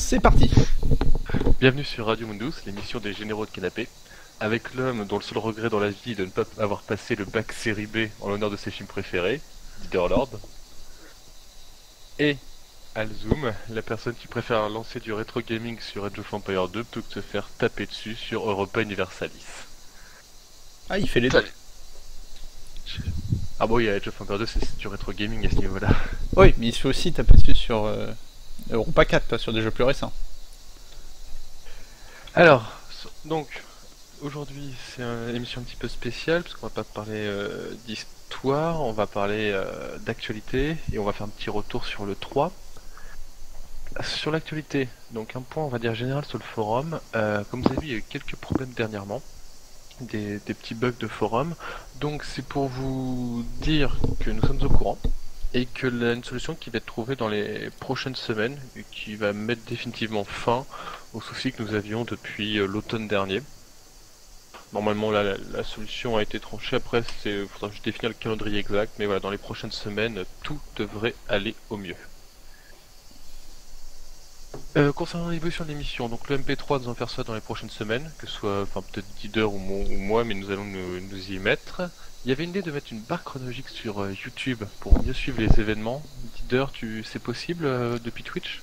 C'est parti. Bienvenue sur Radio Mundus, l'émission des généraux de canapé, avec l'homme dont le seul regret dans la vie est de ne pas avoir passé le bac série B en l'honneur de ses films préférés, Dieter Lord, et Alzoom, la personne qui préfère lancer du rétro gaming sur Age of Empires 2 plutôt que de se faire taper dessus sur Europa Universalis. Ah, il fait les deux. Ah bon, il y a Age of Empires 2, c'est du rétro gaming à ce niveau-là. Oui, mais il se fait aussi taper dessus sur Europa 4, pas sur des jeux plus récents. Alors, donc, aujourd'hui c'est une émission un petit peu spéciale, parce qu'on va pas parler d'histoire, on va parler d'actualité, et on va faire un petit retour sur le 3. Sur l'actualité, donc un point on va dire général sur le forum, comme vous avez vu il y a eu quelques problèmes dernièrement, des petits bugs de forum, donc c'est pour vous dire que nous sommes au courant, et que une solution qui va être trouvée dans les prochaines semaines, et qui va mettre définitivement fin aux soucis que nous avions depuis l'automne dernier. Normalement la solution a été tranchée, après il faudra juste définir le calendrier exact, mais voilà, dans les prochaines semaines, tout devrait aller au mieux. Concernant l'évolution de l'émission, donc le MP3 nous allons faire ça dans les prochaines semaines, que ce soit peut-être Dider ou moi, mais nous allons nous y mettre. Il y avait une idée de mettre une barre chronologique sur YouTube pour mieux suivre les événements. Dider, c'est possible depuis Twitch?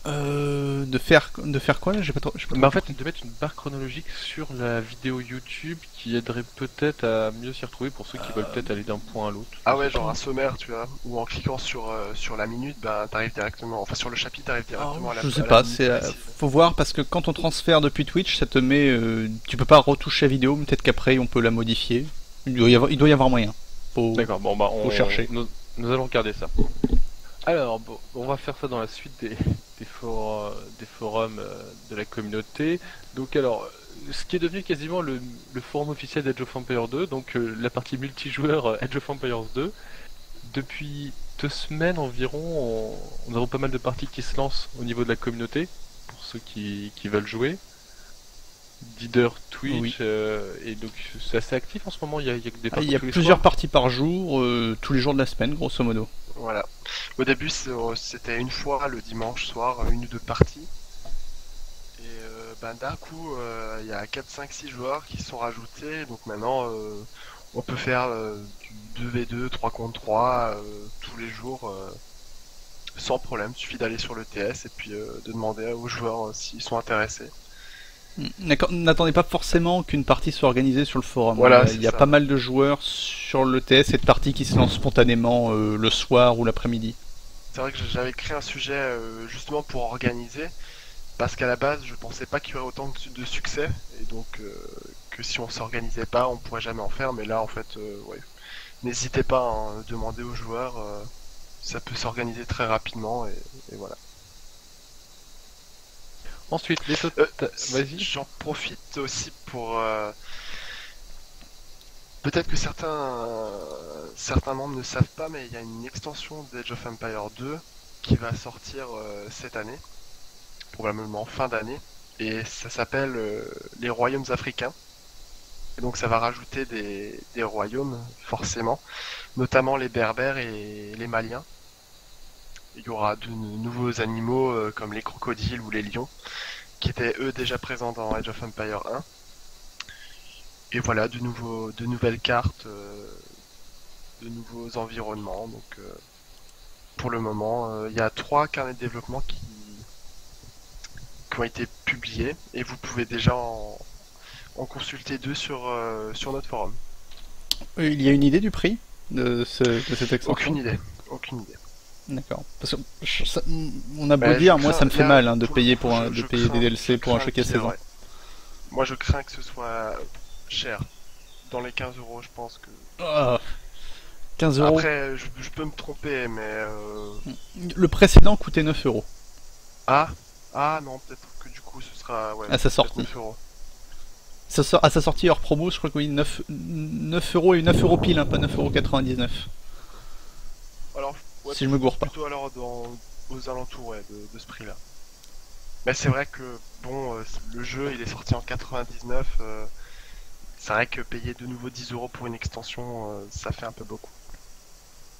De faire quoi là? J'ai pas trop Bah en fait, compris. de mettre une barre chronologique sur la vidéo YouTube qui aiderait peut-être à mieux s'y retrouver pour ceux qui veulent peut-être aller d'un point à l'autre. Ah Je sais ouais, pas. genre un sommaire, tu vois, ou en cliquant sur la minute, ben t'arrives directement, enfin sur le chapitre, t'arrives directement Je sais à la pas, minute précise. faut voir parce que quand on transfère depuis Twitch, ça te met, tu peux pas retoucher la vidéo, mais peut-être qu'après on peut la modifier. Il doit y avoir moyen. D'accord, bon bah Faut chercher. nous allons regarder ça. Alors, bon, on va faire ça dans la suite des forums de la communauté. Donc alors, ce qui est devenu quasiment le forum officiel d'Age of Empires 2, donc la partie multijoueur Age of Empires 2. Depuis 2 semaines environ, nous avons pas mal de parties qui se lancent au niveau de la communauté, pour ceux qui veulent jouer. Dider, Oui. Twitch, et donc c'est assez actif en ce moment, il y a des Ah, il parties y a tous les plusieurs soirs. parties par jour, tous les jours de la semaine, grosso modo. Voilà. Au début, c'était une fois le dimanche soir, une ou deux parties. Et ben d'un coup, il y a 4, 5, 6 joueurs qui se sont rajoutés. Donc maintenant, on peut faire du 2v2, 3 contre 3 tous les jours sans problème. Il suffit d'aller sur le TS et puis de demander aux joueurs s'ils sont intéressés. N'attendez pas forcément qu'une partie soit organisée sur le forum. Voilà, Il c'est y a ça. pas mal de joueurs sur le TS et de parties qui se lancent spontanément le soir ou l'après-midi. C'est vrai que j'avais créé un sujet justement pour organiser, parce qu'à la base je pensais pas qu'il y aurait autant de succès, et donc que si on s'organisait pas on pourrait jamais en faire, mais là en fait, ouais. N'hésitez pas à demander aux joueurs, ça peut s'organiser très rapidement, et voilà. Ensuite, les Euh, Vas-y. J'en profite aussi pour... peut-être que certains membres ne savent pas, mais il y a une extension d'Age of Empires 2 qui va sortir cette année, probablement fin d'année, et ça s'appelle les Royaumes africains. Et donc ça va rajouter des royaumes, forcément, notamment les Berbères et les Maliens. Il y aura de nouveaux animaux comme les crocodiles ou les lions, qui étaient eux déjà présents dans Age of Empires 1. Et voilà, de nouvelles cartes, de nouveaux environnements. Donc pour le moment, il y a 3 carnets de développement qui ont été publiés, et vous pouvez déjà en consulter 2 sur notre forum. Il y a une idée du prix de cette Aucune extension? idée, aucune idée. D'accord. Parce que on a beau Bah, dire, moi ça me fait mal hein, de pour le payer coup, de payer des DLC pour un jeu qui a 16 ans. ouais. Moi, je crains que ce soit cher. Dans les 15 euros, je pense que. Ah, 15 euros. Après, je peux me tromper, mais. Le précédent coûtait 9 euros Ah, ah non, peut-être que du coup, ce sera. Ouais, à sa peut-être sortie. 9 euros. À sa sortie hors promo, je crois que oui, 9 euros et 9 euros pile, hein, pas 9,99 €. Alors, ouais, Si je me gourre pas. plutôt alors aux alentours, ouais, de ce prix-là. Mais c'est vrai que, bon, le jeu, il est sorti en 99. C'est vrai que payer de nouveau 10 euros pour une extension, ça fait un peu beaucoup.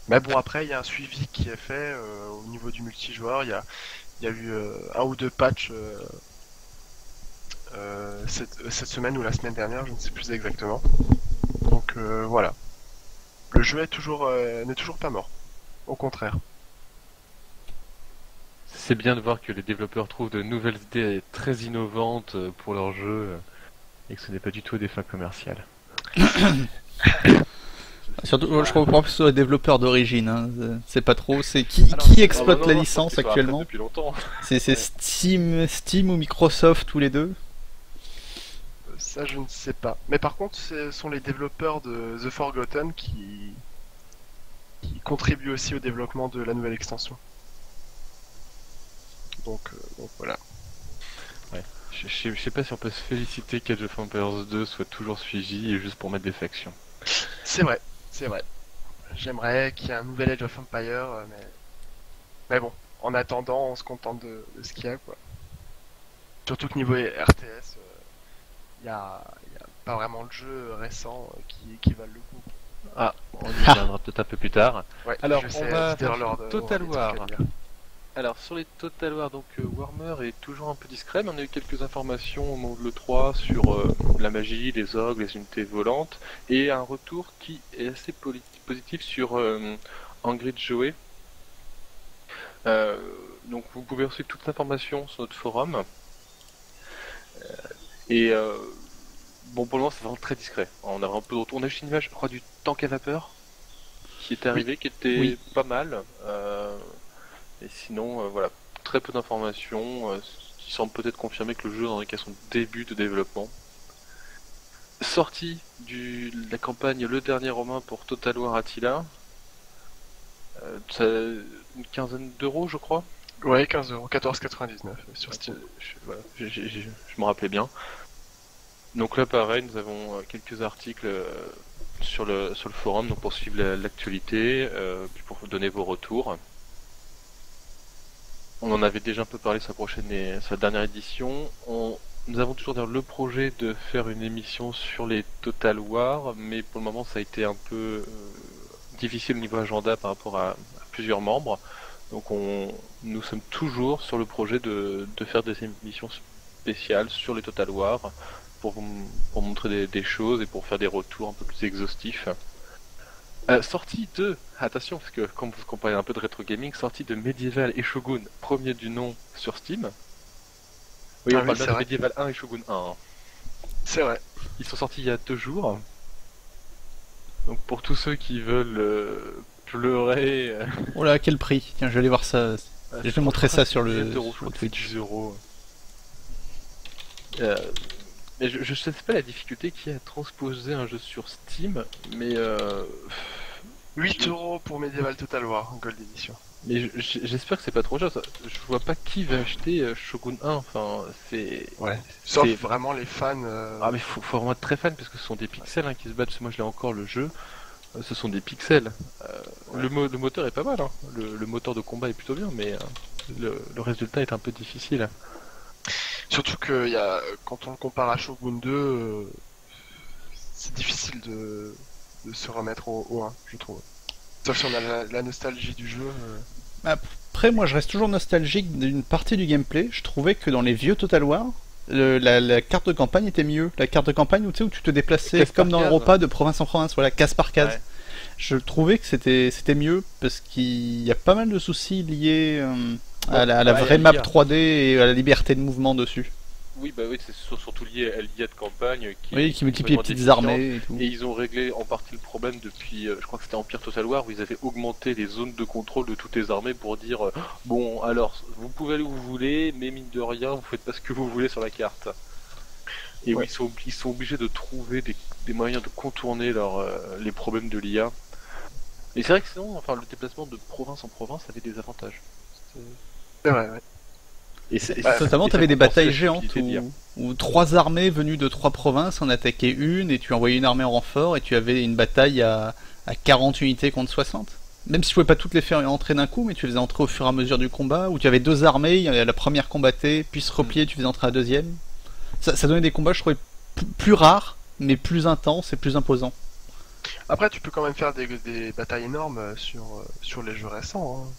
Mais bon, après, il y a un suivi qui est fait au niveau du multijoueur. Il Il y a eu un ou deux patchs cette semaine ou la semaine dernière, je ne sais plus exactement. Donc voilà. Le jeu n'est toujours pas mort. Au contraire. C'est bien de voir que les développeurs trouvent de nouvelles idées très innovantes pour leurs jeux et que ce n'est pas du tout des fins commerciales. Surtout, je comprends plus sur les développeurs d'origine. Hein. C'est pas trop. C'est qui Alors, exploite non, la non, licence je pense qu'ils sont à la actuellement? retraite depuis longtemps. C'est Steam ou Microsoft tous les deux? Ça, je ne sais pas. Mais par contre, ce sont les développeurs de The Forgotten qui contribuent aussi au développement de la nouvelle extension. Donc voilà. Je sais pas si on peut se féliciter qu'Age of Empires 2 soit toujours suivi et juste pour mettre des factions. C'est vrai, c'est vrai. J'aimerais qu'il y ait un nouvel Age of Empires, mais bon, en attendant, on se contente de ce qu'il y a, quoi. Surtout que niveau RTS, il y a pas vraiment de jeu récent qui valent le coup. Ah, on y reviendra peut-être un peu plus tard. Ouais, Alors, je on sais, va Peter faire Lord, Total on va War. dire ce Alors sur les Total War, donc Warhammer est toujours un peu discret, mais on a eu quelques informations au moment de l'E3 sur la magie, les orgues, les unités volantes, et un retour qui est assez positif sur Angry Joe. Donc vous pouvez retrouver toute l'information sur notre forum. Et bon, pour le moment c'est vraiment très discret. On a vraiment peu de retour. On a juste une image, je crois, du tank à vapeur qui est arrivé, qui était Oui. pas mal. Et sinon, voilà, très peu d'informations, qui semblent peut-être confirmer que le jeu en est qu'à son début de développement. Sortie de la campagne Le Dernier Romain pour Total War Attila. Ça, une quinzaine d'euros, je crois. Ouais, 15€, 14,99 sur Steam. Voilà, je me rappelais bien. Donc là, pareil, nous avons quelques articles sur le forum, donc pour suivre l'actualité, puis pour donner vos retours. On en avait déjà un peu parlé sur la dernière édition. Nous avons toujours d'ailleurs le projet de faire une émission sur les Total War, mais pour le moment ça a été un peu difficile au niveau agenda par rapport à plusieurs membres. Donc nous sommes toujours sur le projet de faire des émissions spéciales sur les Total War pour montrer des choses et pour faire des retours un peu plus exhaustifs. Sortie de, attention parce que comme vous comparez un peu de rétro gaming, sortie de Medieval et Shogun, premier du nom sur Steam. Oui, on parle bien de Medieval 1 et Shogun 1. Hein. C'est vrai. Ils sont sortis il y a 2 jours. Donc pour tous ceux qui veulent pleurer... Oh là, quel prix? Tiens, je vais aller voir ça. Je vais montrer ça sur le Twitch. 10 euros. Mais je sais pas la difficulté qu'il y a à transposer un jeu sur Steam, mais 8€ pour Medieval Total War, Gold Edition. Mais j'espère que c'est pas trop cher. Je vois pas qui va acheter Shogun 1. Enfin, c'est. Ouais. Sauf vraiment les fans. Ah mais faut vraiment être très fan parce que ce sont des pixels qui se battent. Parce que moi je l'ai encore le jeu. Ce sont des pixels. Ouais. Le moteur est pas mal. Hein. Le moteur de combat est plutôt bien, mais le résultat est un peu difficile. Surtout que quand on le compare à Shogun 2, c'est difficile de se remettre au 1, je trouve. Sauf si on a la nostalgie du jeu. Après, moi je reste toujours nostalgique d'une partie du gameplay. Je trouvais que dans les vieux Total War, la carte de campagne était mieux. La carte de campagne où tu te déplaçais comme dans Europa de province en province, voilà, case par case. Ouais. Je trouvais que c'était mieux parce qu'il y a pas mal de soucis liés à la vraie map 3D et à la liberté de mouvement dessus. Oui, bah oui, c'est surtout lié à l'IA de campagne qui multiplie les petites armées et tout. Et ils ont réglé en partie le problème depuis, je crois que c'était Empire Total War, où ils avaient augmenté les zones de contrôle de toutes les armées pour dire bon, alors, vous pouvez aller où vous voulez, mais mine de rien, vous faites pas ce que vous voulez sur la carte. Et ouais. Oui, ils sont obligés de trouver des moyens de contourner les problèmes de l'IA. Et c'est vrai que sinon, enfin, le déplacement de province en province avait des avantages. C'est vrai, ouais. Notamment, tu avais des batailles géantes où 3 armées venues de 3 provinces en attaquaient une et tu envoyais une armée en renfort et tu avais une bataille à 40 unités contre 60. Même si tu pouvais pas toutes les faire entrer d'un coup, mais tu les faisais entrer au fur et à mesure du combat, où tu avais 2 armées, la première combattait, puis se repliait, tu faisais entrer la deuxième. Ça donnait des combats, je trouvais, plus rares, mais plus intenses et plus imposants. Après, tu peux quand même faire des batailles énormes sur les jeux récents. Hein.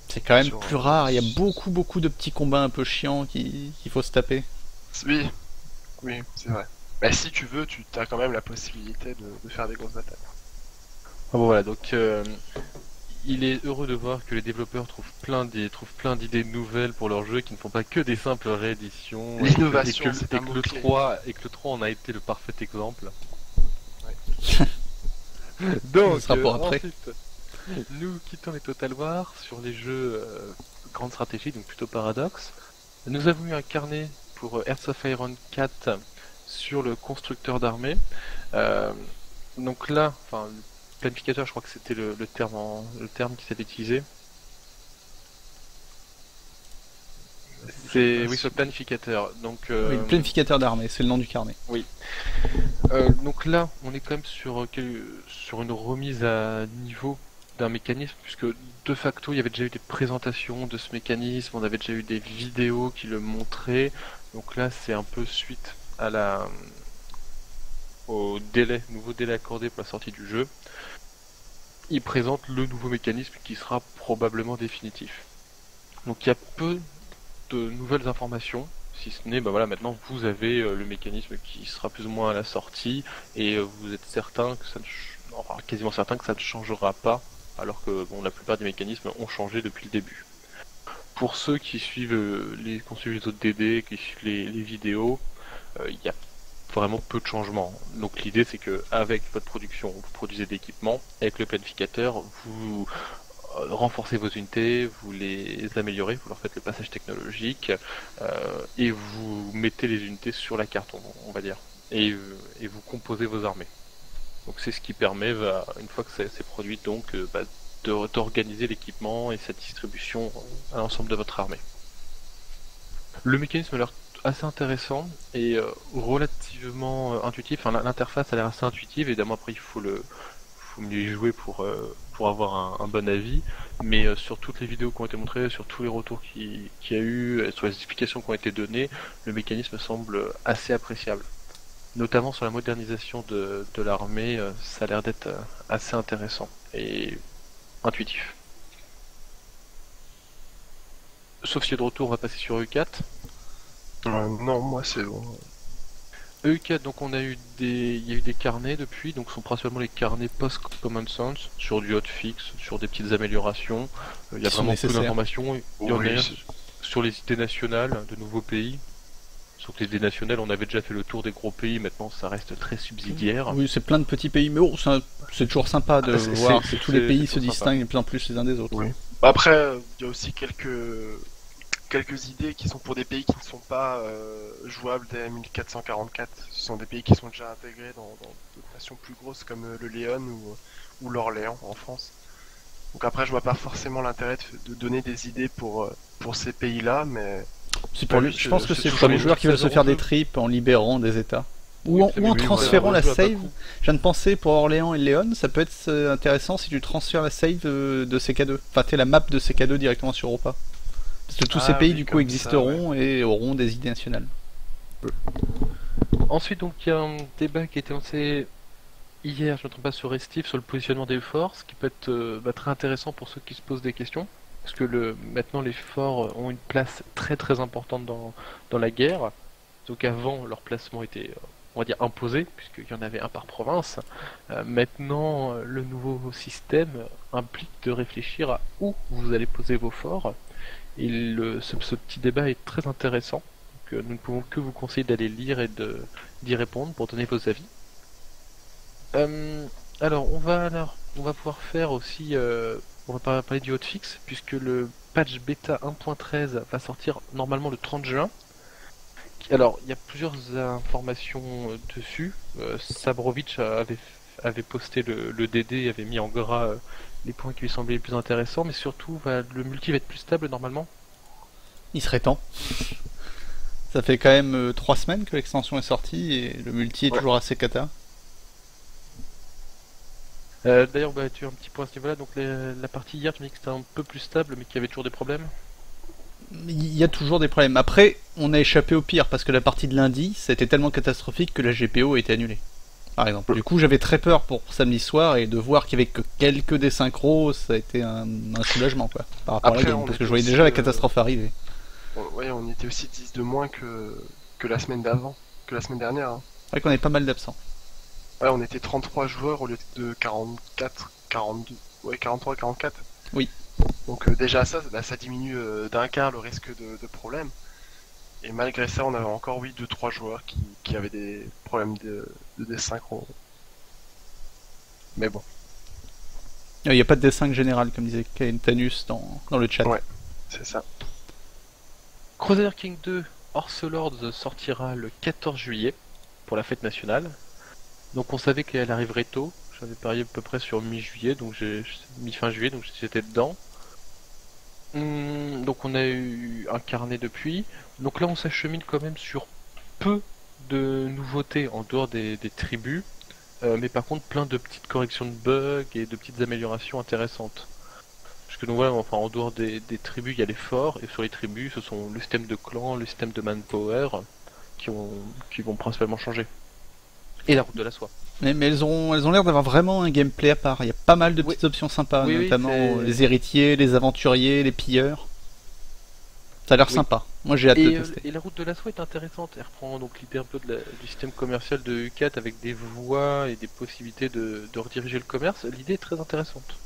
C'est quand même Sur, plus rare, il y a beaucoup de petits combats un peu chiants qu'il faut se taper. Oui, oui, c'est vrai. Mais si tu veux, tu as quand même la possibilité de faire des grosses batailles. Ah bon, voilà, donc il est heureux de voir que les développeurs trouvent plein d'idées nouvelles pour leurs jeux qui ne font pas que des simples rééditions. L'innovation, c'est un et que mot-clé. le 3 en a été le parfait exemple. Ouais. Ce Donc, sera pour après. ensuite, nous quittons les Total War sur les jeux grande stratégie, donc plutôt Paradox. Nous avons eu un carnet pour Hearts of Iron 4 sur le constructeur d'armée. Donc là, enfin, le planificateur, je crois que c'était le terme qui s'était utilisé. C'est oui, sur le planificateur. Donc, Oui, le planificateur d'armée, c'est le nom du carnet. donc là, on est quand même sur une remise à niveau d'un mécanisme, puisque de facto, il y avait déjà eu des présentations de ce mécanisme, on avait déjà eu des vidéos qui le montraient. Donc là, c'est un peu suite à au nouveau délai accordé pour la sortie du jeu. Il présente le nouveau mécanisme qui sera probablement définitif. Donc il y a peu de nouvelles informations, si ce n'est, maintenant vous avez le mécanisme qui sera plus ou moins à la sortie, et vous êtes certain que quasiment certain que ça ne changera pas, alors que la plupart des mécanismes ont changé depuis le début. Pour ceux qui suivent les autres DD, qui suivent les vidéos, il y a vraiment peu de changements. Donc l'idée c'est que avec votre production, vous produisez de l'équipement, avec le planificateur, vous renforcez vos unités, vous les améliorez, vous leur faites le passage technologique, et vous mettez les unités sur la carte, on va dire, et vous composez vos armées. Donc c'est ce qui permet, une fois que c'est produit, donc d'organiser l'équipement et sa distribution à l'ensemble de votre armée. Le mécanisme a l'air assez intéressant et relativement intuitif. Enfin, l'interface a l'air assez intuitive. Évidemment, après, il faut mieux y jouer pour avoir un bon avis. Mais sur toutes les vidéos qui ont été montrées, sur tous les retours qu'il y a eu, sur les explications qui ont été données, le mécanisme semble assez appréciable. Notamment sur la modernisation de l'armée, ça a l'air d'être assez intéressant et intuitif. Sauf si de retour, on va passer sur EU4. Non, moi c'est bon. EU4, donc il y a eu des carnets depuis, donc ce sont principalement les carnets post-Common Sense, sur du hotfix, sur des petites améliorations. Il y a vraiment peu d'informations. Il y en a sur les idées nationales de nouveaux pays. Sauf que les idées nationales, on avait déjà fait le tour des gros pays, maintenant ça reste très subsidiaire. Oui, c'est plein de petits pays, mais c'est toujours sympa de voir que tous les pays se distinguent de plus en plus les uns des autres. Oui. Après, il y a aussi quelques idées qui sont pour des pays qui ne sont pas jouables dès 1444. Ce sont des pays qui sont déjà intégrés dans d'autres nations plus grosses comme le Léon ou l'Orléans en France. Donc après, je vois pas forcément l'intérêt de donner des idées pour ces pays-là, mais je pense que c'est pour les joueurs qui veulent se faire des trips en libérant des états. Ou en transférant la save. Je viens de penser pour Orléans et Léon, ça peut être intéressant si tu transfères la save de CK2. Enfin, la map de CK2 directement sur Europa. Parce que tous ces pays du coup existeront et auront des idées nationales. Ensuite, donc il y a un débat qui a été lancé hier, je ne me trompe pas, sur Restif, sur le positionnement des forts, ce qui peut être très intéressant pour ceux qui se posent des questions. Parce que maintenant les forts ont une place très très importante dans la guerre. Donc avant, leur placement était, on va dire, imposé, puisqu'il y en avait un par province. Maintenant, le nouveau système implique de réfléchir à où vous allez poser vos forts. Et ce petit débat est très intéressant. Donc, nous ne pouvons que vous conseiller d'aller lire et d'y répondre pour donner vos avis. Alors, on va pouvoir faire aussi... on va parler du hotfix, puisque le patch bêta 1.13 va sortir normalement le 30 juin. Alors, il y a plusieurs informations dessus. Sabrovitch avait posté le DD et avait mis en gras les points qui lui semblaient les plus intéressants, mais surtout, le multi va être plus stable normalement. Il serait temps. Ça fait quand même 3 semaines que l'extension est sortie et le multi est toujours assez cata. D'ailleurs, tu as un petit point à ce niveau-là. Donc, la partie hier, tu m'as dit que c'était un peu plus stable, mais qu'il y avait toujours des problèmes. Il y a toujours des problèmes. Après, on a échappé au pire parce que la partie de lundi, c'était tellement catastrophique que la GPO a été annulée. par exemple. Du coup, j'avais très peur pour samedi soir, et de voir qu'il y avait que quelques désynchros, ça a été un soulagement, quoi, par rapport à la game, parce que je voyais déjà la catastrophe arriver. Ouais, on était aussi 10 de moins que la semaine d'avant, que la semaine dernière. Hein. C'est vrai qu'on avait pas mal d'absents. Ouais, on était 33 joueurs au lieu de 44, 42, ouais, 43, 44. Oui. Donc déjà ça diminue d'un quart le risque de problème. Et malgré ça, on avait encore, oui, 2-3 joueurs qui avaient des problèmes de désynchro. Mais bon. Il n'y a pas de dessin général, comme disait Tanus dans le chat. Ouais, c'est ça. Crusader King 2 Horse Lords sortira le 14 juillet pour la fête nationale. Donc on savait qu'elle arriverait tôt. J'avais parié à peu près sur mi-juillet, donc mi-fin juillet, donc j'étais dedans. Donc on a eu un carnet depuis. Donc là on s'achemine quand même sur peu de nouveautés en dehors des tribus. Mais par contre plein de petites corrections de bugs et de petites améliorations intéressantes. Parce que donc voilà, enfin en dehors des tribus il y a les forts, et sur les tribus ce sont le système de clan, le système de manpower qui vont principalement changer. Et la route de la soie. Mais elles ont l'air d'avoir vraiment un gameplay à part. Il y a pas mal de petites options sympas, Oui, notamment les héritiers, les aventuriers, les pilleurs. Ça a l'air sympa. Moi j'ai hâte de tester. Et la route de la soie est intéressante. Elle reprend donc l'idée un peu du système commercial de U4 avec des voies et des possibilités de rediriger le commerce. L'idée est très intéressante.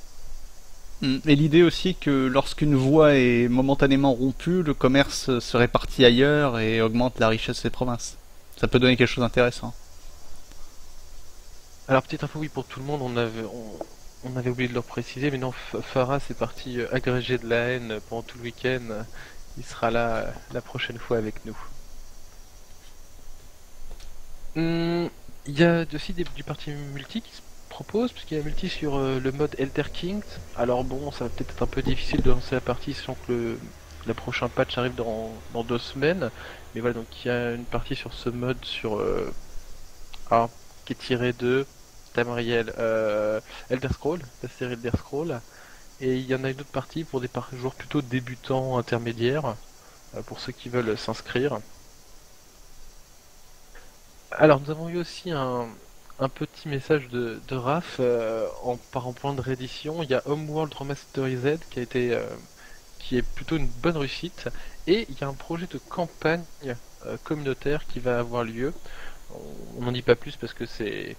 Et l'idée aussi que lorsqu'une voie est momentanément rompue, le commerce se répartit ailleurs et augmente la richesse des provinces. Ça peut donner quelque chose d'intéressant. Alors petite info, oui, pour tout le monde, on avait oublié de leur préciser, mais non, Farah c'est parti agrégé de la haine pendant tout le week-end. Il sera là la prochaine fois avec nous. Il y a aussi du parti multi qui se propose, puisqu'il y a un multi sur le mode Elder Kings. Alors bon, ça va peut-être être un peu difficile de lancer la partie, sachant que le prochain patch arrive dans 2 semaines. Mais voilà, donc il y a une partie sur ce mode sur qui est tiré de Tamriel, Elder Scrolls, la série Elder Scrolls. Et il y en a une autre partie pour des joueurs plutôt débutants, intermédiaires, pour ceux qui veulent s'inscrire. Alors nous avons eu aussi un petit message de Raph en plan de réédition. Il y a Homeworld Remasterized qui est plutôt une bonne réussite. Et il y a un projet de campagne communautaire qui va avoir lieu. On n'en dit pas plus parce que ce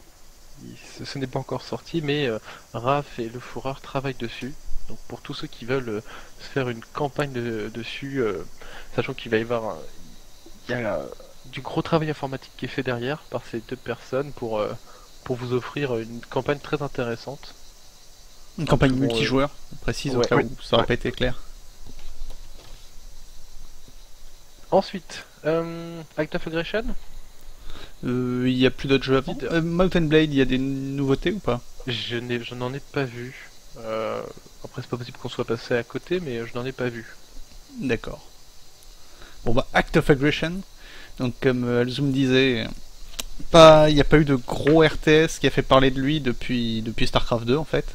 n'est pas encore sorti, mais Raph et le Fourreur travaillent dessus. Donc pour tous ceux qui veulent se faire une campagne dessus, sachant qu'il va y avoir il y a du gros travail informatique qui est fait derrière par ces 2 personnes pour vous offrir une campagne très intéressante. Une campagne multijoueur, précise, au cas où ça n'aurait pas été clair. Ensuite, Act of Aggression. Il y a plus d'autres jeux avant. Mountain Blade, il y a des nouveautés ou pas? Je n'en ai pas vu. Après c'est pas possible qu'on soit passé à côté, mais je n'en ai pas vu. D'accord. Bon bah Act of Aggression. Donc comme Alzoom disait, il n'y a pas eu de gros RTS qui a fait parler de lui depuis StarCraft 2 en fait.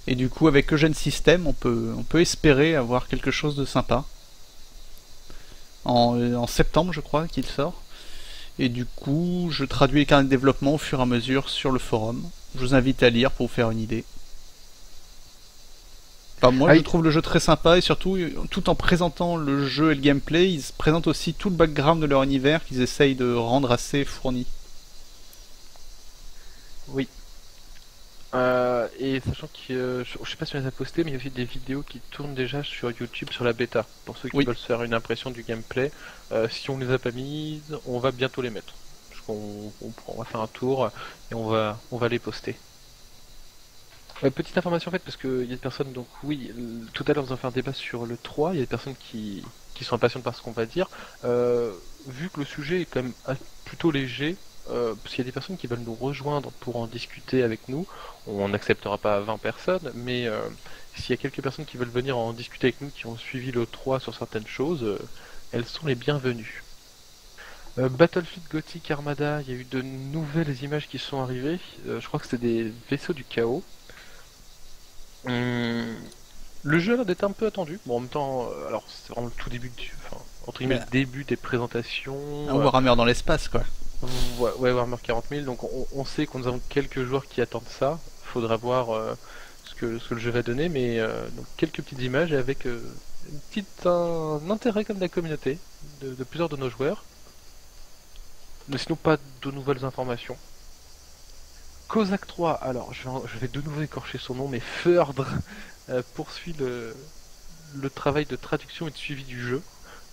Et du coup avec Eugène System on peut espérer avoir quelque chose de sympa. En septembre je crois qu'il sort. Et du coup je traduis les carnets de développement au fur et à mesure sur le forum. Je vous invite à lire pour vous faire une idée. Enfin, moi je trouve le jeu très sympa, et surtout tout en présentant le jeu et le gameplay, ils présentent aussi tout le background de leur univers qu'ils essayent de rendre assez fourni. Oui. Et sachant que je sais pas si on les a postés, mais il y a aussi des vidéos qui tournent déjà sur YouTube sur la bêta. Pour ceux qui veulent se faire une impression du gameplay, si on les a pas mises, on va bientôt les mettre. Parce qu'on va faire un tour et on va les poster. Petite information en fait, parce qu'il y a des personnes, donc oui, tout à l'heure nous allons faire un débat sur le 3, il y a des personnes qui sont impatientes par ce qu'on va dire. Vu que le sujet est quand même plutôt léger, parce qu'il y a des personnes qui veulent nous rejoindre pour en discuter avec nous, on n'acceptera pas 20 personnes, mais s'il y a quelques personnes qui veulent venir en discuter avec nous, qui ont suivi le 3 sur certaines choses, elles sont les bienvenues. Battlefield Gothic Armada, il y a eu de nouvelles images qui sont arrivées, je crois que c'était des vaisseaux du chaos. Le jeu a l'air d'être un peu attendu. Bon, en même temps, alors c'est vraiment le tout début entre guillemets, le début des présentations. Un Warhammer dans l'espace, quoi. Ouais, Warhammer 40 000, donc on sait qu'on avons quelques joueurs qui attendent ça. Faudra voir ce que le jeu va donner, mais donc quelques petites images et avec un intérêt comme de la communauté, de plusieurs de nos joueurs. Mais sinon pas de nouvelles informations. Kozak 3, alors je vais de nouveau écorcher son nom, mais Feurdre poursuit le travail de traduction et de suivi du jeu.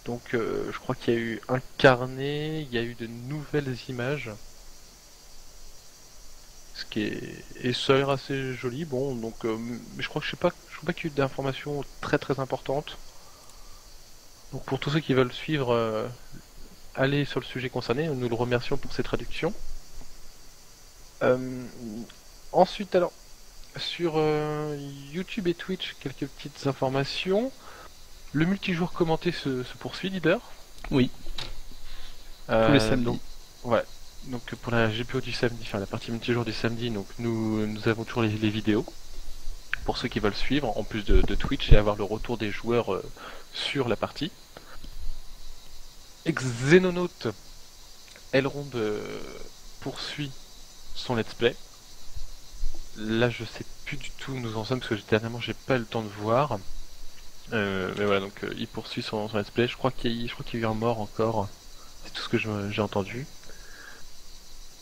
Donc je crois qu'il y a eu un carnet, il y a eu de nouvelles images. Et ça a l'air assez joli. Bon, donc mais je crois pas qu'il y ait eu d'informations très très importantes. Donc pour tous ceux qui veulent suivre, allez sur le sujet concerné. Nous le remercions pour ses traductions. Ensuite, alors sur YouTube et Twitch, quelques petites informations. Le multijoueur commenté se poursuit, leader. Oui. Tous les samedis. Donc pour la GPO du samedi, enfin la partie multijoueur du samedi, donc nous avons toujours les vidéos pour ceux qui veulent suivre, en plus de Twitch et avoir le retour des joueurs sur la partie. Xenonaut Elrond poursuit son let's play. Là je sais plus du tout où nous en sommes parce que dernièrement j'ai pas eu le temps de voir. Mais voilà, donc il poursuit son let's play. Je crois qu'il y a eu un mort encore. C'est tout ce que j'ai entendu.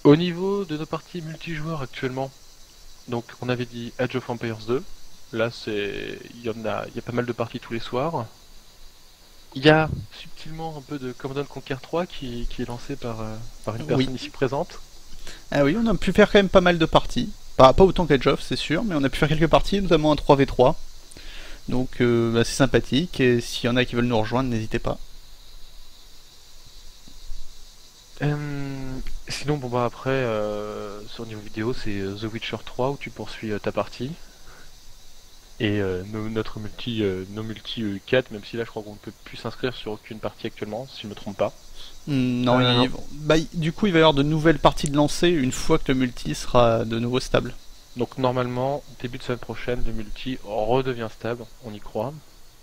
Au niveau de nos parties multijoueurs actuellement, donc on avait dit Age of Empires 2. Là il y a pas mal de parties tous les soirs. Il y a subtilement un peu de Command & Conquer 3 qui est lancé par une personne ici présente. Ah oui, on a pu faire quand même pas mal de parties. Pas autant qu'Age of, c'est sûr, mais on a pu faire quelques parties, notamment un 3v3. Donc c'est sympathique, et s'il y en a qui veulent nous rejoindre, n'hésitez pas. Sinon, bon bah après, sur niveau vidéo, c'est The Witcher 3 où tu poursuis ta partie. Et nos multi 4, même si là je crois qu'on ne peut plus s'inscrire sur aucune partie actuellement, si je ne me trompe pas. Non. Du coup il va y avoir de nouvelles parties de lancer une fois que le multi sera de nouveau stable. Donc normalement, début de semaine prochaine, le multi redevient stable, on y croit.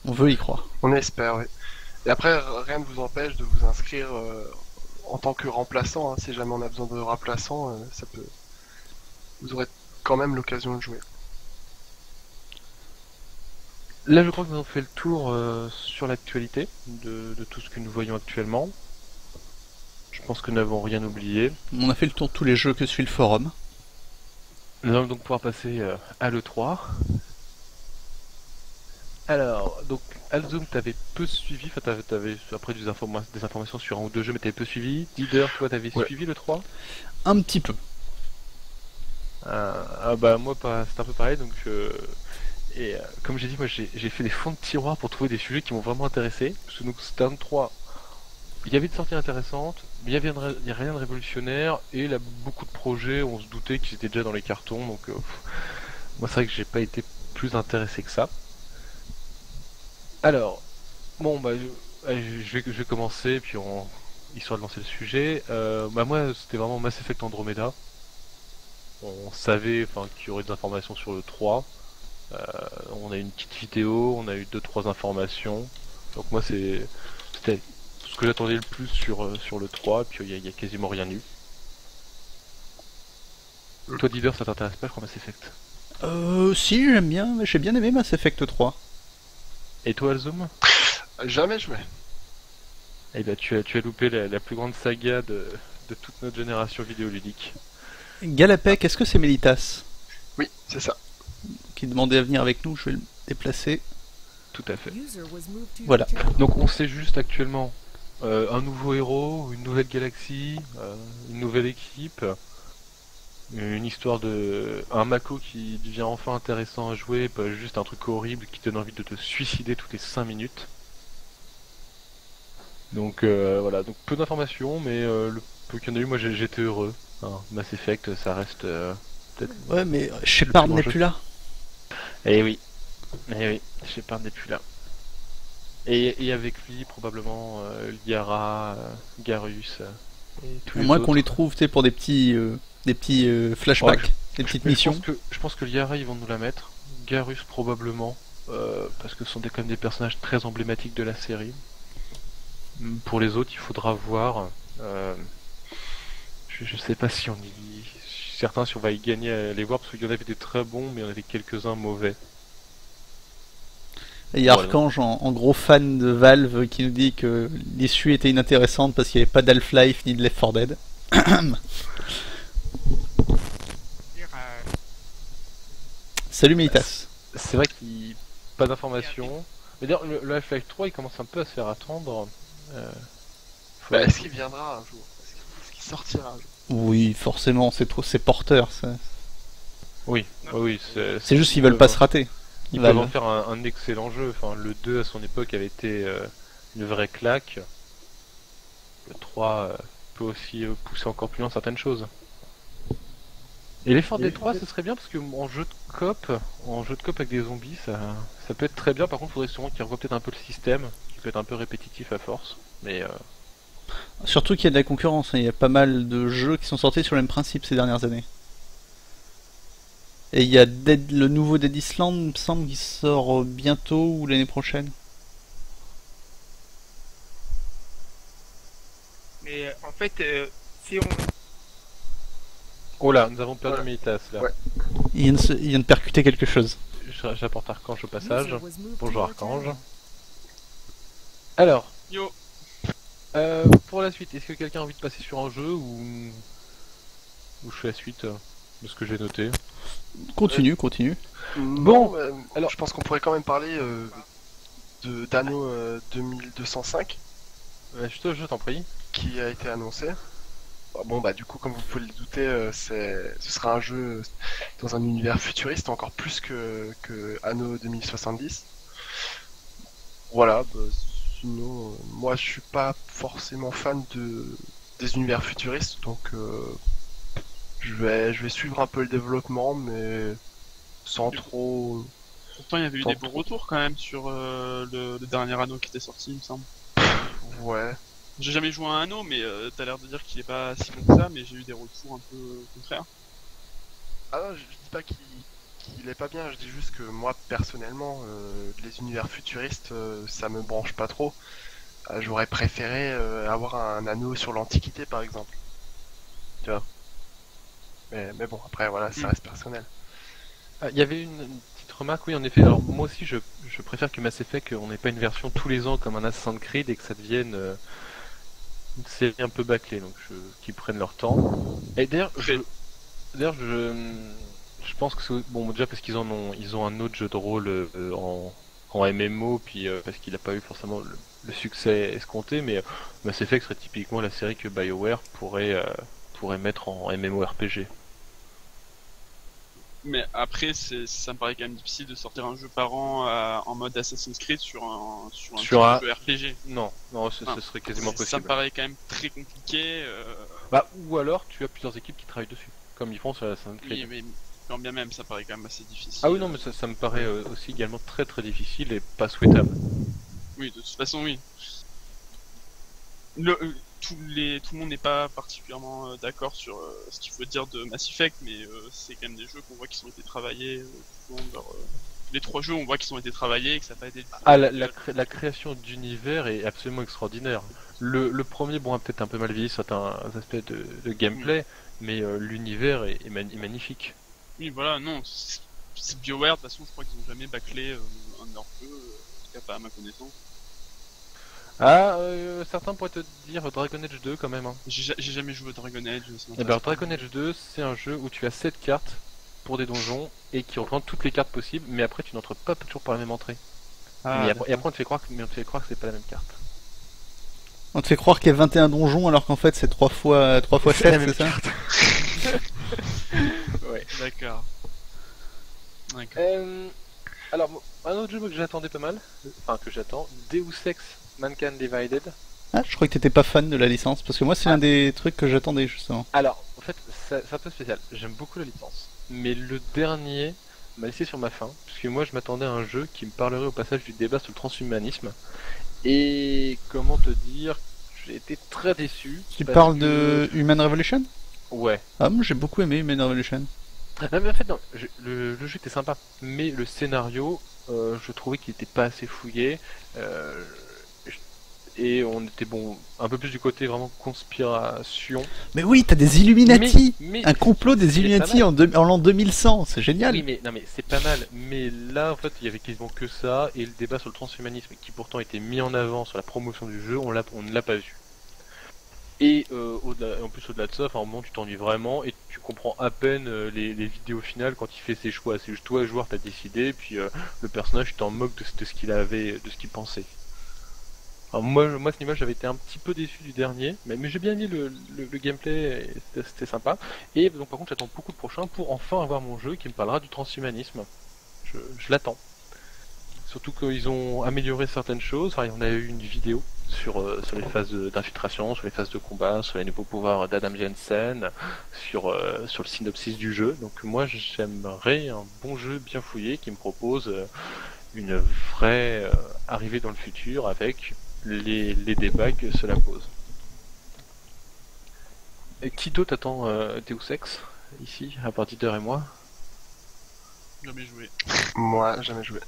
On veut y croire. On espère, oui. Et après, rien ne vous empêche de vous inscrire en tant que remplaçant, hein. Si jamais on a besoin de remplaçant, vous aurez quand même l'occasion de jouer. Là je crois que nous avons fait le tour sur l'actualité de tout ce que nous voyons actuellement. Je pense que nous n'avons rien oublié. On a fait le tour de tous les jeux que suit le forum. Nous allons donc pouvoir passer à l'E3. Alors, donc Alzoom, t'avais peu suivi, enfin t'avais après des informations sur un ou deux jeux, mais t'avais peu suivi. Leader, toi t'avais suivi l'E3 ? Un petit peu. Bah moi c'est un peu pareil, donc comme j'ai dit, moi j'ai fait des fonds de tiroir pour trouver des sujets qui m'ont vraiment intéressé. Parce que donc c'était un 3. Il y avait des sorties intéressantes, mais il n'y a rien de révolutionnaire, et il y a beaucoup de projets, on se doutait qu'ils étaient déjà dans les cartons, donc moi c'est vrai que j'ai pas été plus intéressé que ça. Alors, bon bah je vais commencer, puis histoire de lancer le sujet. Moi c'était vraiment Mass Effect Andromeda. On savait qu'il y aurait des informations sur le 3. On a eu une petite vidéo, on a eu 2-3 informations. Donc moi c'était ce que j'attendais le plus sur le 3, et puis il y a quasiment rien eu. Toi Diver, ça t'intéresse pas, je crois, Mass Effect? Si, j'aime bien, j'ai bien aimé Mass Effect 3. Et toi Alzoom? Jamais joué. Eh ben tu as loupé la plus grande saga de toute notre génération vidéoludique. Galapec, est-ce que c'est Mélitas? Oui, c'est ça. Qui demandait à venir avec nous, je vais le déplacer. Tout à fait. Voilà. Donc on sait juste actuellement un nouveau héros, une nouvelle galaxie, une nouvelle équipe, une histoire un Mako qui devient enfin intéressant à jouer, pas juste un truc horrible qui te donne envie de te suicider toutes les 5 minutes. Donc voilà, donc peu d'informations, mais le peu qu'il y en a eu, moi j'étais heureux. Mass Effect, ça reste peut-être... Ouais, mais Shepard n'est plus là. Eh oui, Shepard n'est plus là. Et avec lui, probablement, Liara, Garrus, et tous les À moins autres. qu'on les trouve, tu sais, pour des petits flashbacks, Ouais, des petites missions. Je pense que Liara, ils vont nous la mettre. Garus, probablement, parce que ce sont quand même des personnages très emblématiques de la série. Pour les autres, il faudra voir. je sais pas si on y... Certains si on va y gagner à les voir, parce qu'il y en avait des très bons, mais il y en avait quelques-uns mauvais. Et il y a Voilà. Archange en gros fan de Valve qui nous dit que l'issue était inintéressante parce qu'il n'y avait pas d'Half-Life ni de Left 4 Dead. Salut Militas. C'est vrai qu'il n'y a pas d'informations. Mais d'ailleurs, le Half-Life 3, il commence un peu à se faire attendre. Est-ce qu'il viendra un jour? Est-ce qu'il sortira un jour? Oui, forcément, c'est porteur. Oui, oui, C'est juste qu'ils veulent pas se rater. Ils peuvent en faire un excellent jeu. Enfin, le 2 à son époque avait été une vraie claque. Le 3 peut aussi pousser encore plus loin certaines choses. Et l'effort des 3, ce serait bien parce que en jeu de coop avec des zombies, ça peut être très bien. Par contre, il faudrait sûrement qu'ils revoient peut-être un peu le système, qui peut être un peu répétitif à force. Mais surtout qu'il y a de la concurrence, hein. Il y a pas mal de jeux qui sont sortis sur le même principe ces dernières années. Et il y a le nouveau Dead Island, il me semble, qui sort bientôt ou l'année prochaine. Mais en fait, si on... oh là, nous avons perdu Militas là. Ouais. Il vient de percuter quelque chose. J'apporte Archange au passage. Bonjour Archange. Alors, Yo. pour la suite, est-ce que quelqu'un a envie de passer sur un jeu ou je fais la suite de ce que j'ai noté? Continue. Bon, alors je pense qu'on pourrait quand même parler d'Anno 2205 je t'en prie. qui a été annoncé. Bon bah du coup comme vous pouvez le douter, ce sera un jeu dans un univers futuriste encore plus que Anno 2070. Voilà, sinon moi je suis pas forcément fan des univers futuristes donc je vais suivre un peu le développement mais sans trop. Pourtant, il y avait eu des bons retours quand même sur le dernier anneau qui était sorti, il me semble. Ouais. J'ai jamais joué à un anneau, mais t'as l'air de dire qu'il est pas si bon que ça, mais j'ai eu des retours un peu contraires. Ah non, je dis pas qu'il est pas bien, je dis juste que moi personnellement, les univers futuristes, ça me branche pas trop. J'aurais préféré avoir un anneau sur l'Antiquité par exemple. Tu vois. Mais bon, après voilà, ça reste personnel. Il y avait une petite remarque, oui en effet. Alors moi aussi je préfère que Mass Effect on n'ait pas une version tous les ans comme un Assassin's Creed et que ça devienne une série un peu bâclée, donc qu'ils prennent leur temps. Et d'ailleurs je pense que c'est bon déjà parce qu'ils ont un autre jeu de rôle en MMO puis parce qu'il n'a pas eu forcément le succès escompté, mais Mass Effect serait typiquement la série que BioWare pourrait mettre en MMORPG. Mais après, ça me paraît quand même difficile de sortir un jeu par an en mode Assassin's Creed sur un jeu RPG. Non, ce serait quasiment possible. Ça me paraît quand même très compliqué. Bah, ou alors tu as plusieurs équipes qui travaillent dessus, comme ils font sur Assassin's Creed. Oui, mais quand bien même, ça paraît quand même assez difficile. Ah oui, non, mais ça me paraît aussi également très très difficile et pas souhaitable. Oui, de toute façon, oui. Tout le monde n'est pas particulièrement d'accord sur ce qu'il faut dire de Mass Effect, mais c'est quand même des jeux qu'on voit qui ont été travaillés tout au long de les 3 jeux, on voit qu'ils ont été travaillés et que ça n'a pas été... La création d'univers est absolument extraordinaire. Le premier, bon, a peut-être un peu mal vieilli certains aspects de gameplay, mais l'univers est magnifique. Oui, voilà, non, c'est BioWare, de toute façon, je crois qu'ils n'ont jamais bâclé un de leurs jeux, en tout cas pas à ma connaissance. Ah, certains pourraient te dire Dragon Age 2 quand même. Hein. J'ai jamais joué à Dragon Age. Et ben Dragon Age 2, c'est un jeu où tu as 7 cartes pour des donjons et qui représentent toutes les cartes possibles, mais après tu n'entres pas toujours par la même entrée. Et après on te fait croire que c'est pas la même carte. On te fait croire qu'il y a 21 donjons alors qu'en fait c'est 3 fois 7, c'est ça? Ouais, d'accord. Alors, un autre jeu que j'attendais pas mal, enfin que j'attends, Deus Ex Mankind Divided. Ah, je crois que t'étais pas fan de la licence, parce que moi c'est l'un des trucs que j'attendais justement. Alors, en fait, c'est un peu spécial. J'aime beaucoup la licence, mais le dernier m'a laissé sur ma faim, puisque moi je m'attendais à un jeu qui me parlerait au passage du débat sur le transhumanisme. Et comment te dire, j'ai été très déçu. Tu parles de Human Revolution? Ouais. Ah, moi j'ai beaucoup aimé Human Revolution. Non, mais en fait, non, le jeu était sympa, mais le scénario, je trouvais qu'il était pas assez fouillé. et on était un peu plus du côté vraiment conspiration. Mais oui, t'as des Illuminati, mais un complot des Illuminati en l'an 2100, c'est génial. Oui, mais non, mais c'est pas mal. Mais là, en fait, il y avait quasiment que ça, et le débat sur le transhumanisme, qui pourtant était mis en avant sur la promotion du jeu, on ne l'a pas vu. Et en plus au-delà de ça, à un moment tu t'ennuies vraiment et tu comprends à peine les vidéos finales quand il fait ses choix. C'est juste toi, joueur, t'as décidé, puis le personnage tu t'en moques de ce qu'il avait, de ce qu'il pensait. Alors moi cette image j'avais été un petit peu déçu du dernier, mais j'ai bien mis le gameplay, et c'était sympa. Et donc par contre j'attends beaucoup le prochain pour enfin avoir mon jeu qui me parlera du transhumanisme. Je l'attends. Surtout qu'ils ont amélioré certaines choses. Enfin, on a eu une vidéo sur les phases d'infiltration, sur les phases de combat, sur les nouveaux pouvoirs d'Adam Jensen, sur le synopsis du jeu. Donc moi j'aimerais un bon jeu bien fouillé qui me propose une vraie arrivée dans le futur avec les débats que cela pose. Et qui d'autre attend Deus Ex ici, à part Dieter et moi? Jamais joué. Moi, jamais joué.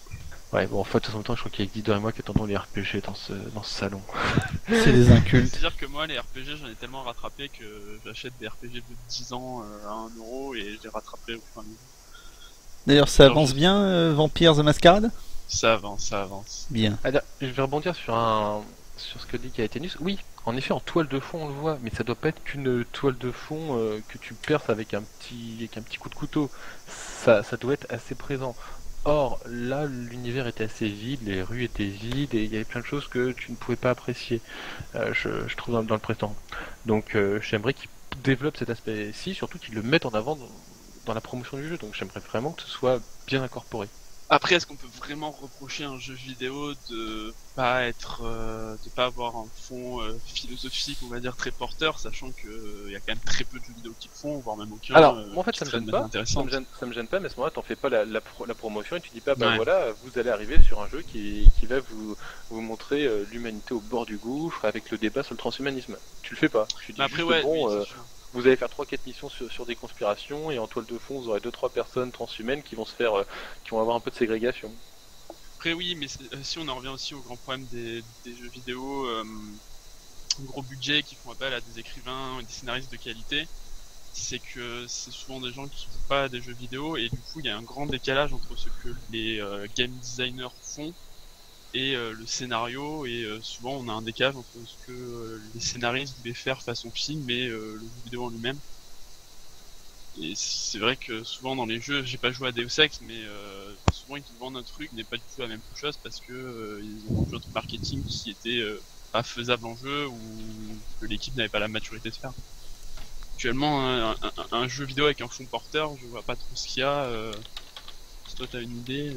Ouais, bon, en fait, en même temps, je crois qu'il y a Guido et moi qui attendons les RPG dans ce salon. C'est des incultes. C'est-à-dire que moi, les RPG, j'en ai tellement rattrapé que j'achète des RPG de 10 ans à 1 € et je les rattraperai au fin du jeu. D'ailleurs, ça avance bien, Vampire the Masquerade? Ça avance. Bien. Alors, je vais rebondir sur ce que dit Kaetenus. Oui, en effet, en toile de fond, on le voit, mais ça doit pas être qu'une toile de fond que tu perces avec un petit coup de couteau. Ça doit être assez présent. Or, là, l'univers était assez vide, les rues étaient vides, et il y avait plein de choses que tu ne pouvais pas apprécier, je trouve, dans le prétend. Donc, j'aimerais qu'ils développent cet aspect-ci, surtout qu'ils le mettent en avant dans la promotion du jeu. Donc, j'aimerais vraiment que ce soit bien incorporé. Après, est-ce qu'on peut vraiment reprocher à un jeu vidéo de pas avoir un fond philosophique, on va dire, très porteur, sachant que y a quand même très peu de jeux vidéo qui le font, voire même aucun. Alors, moi en fait ça me gêne pas, ça me gêne pas, mais à ce moment-là t'en fais pas la promotion et tu dis pas bah voilà, vous allez arriver sur un jeu qui va vous montrer l'humanité au bord du gouffre avec le débat sur le transhumanisme. Tu le fais pas. Tu dis après, juste oui, vous allez faire 3-4 missions sur des conspirations et en toile de fond vous aurez 2-3 personnes transhumaines qui vont avoir un peu de ségrégation. Après oui, mais si on en revient aussi au grand problème des jeux vidéo gros budget qui font appel à des écrivains, des scénaristes de qualité, c'est que c'est souvent des gens qui jouent pas à des jeux vidéo et du coup il y a un grand décalage entre ce que les game designers font et le scénario, et souvent on a un décalage entre ce que les scénaristes voulaient faire façon film et le jeu vidéo en lui-même. Et c'est vrai que souvent dans les jeux, j'ai pas joué à Deus Ex, mais souvent ils te vendent un truc qui n'est pas du tout la même chose parce que ils ont un truc marketing qui était pas faisable en jeu ou que l'équipe n'avait pas la maturité de faire. Actuellement, un jeu vidéo avec un fond porteur, je vois pas trop ce qu'il y a. Si toi t'as une idée.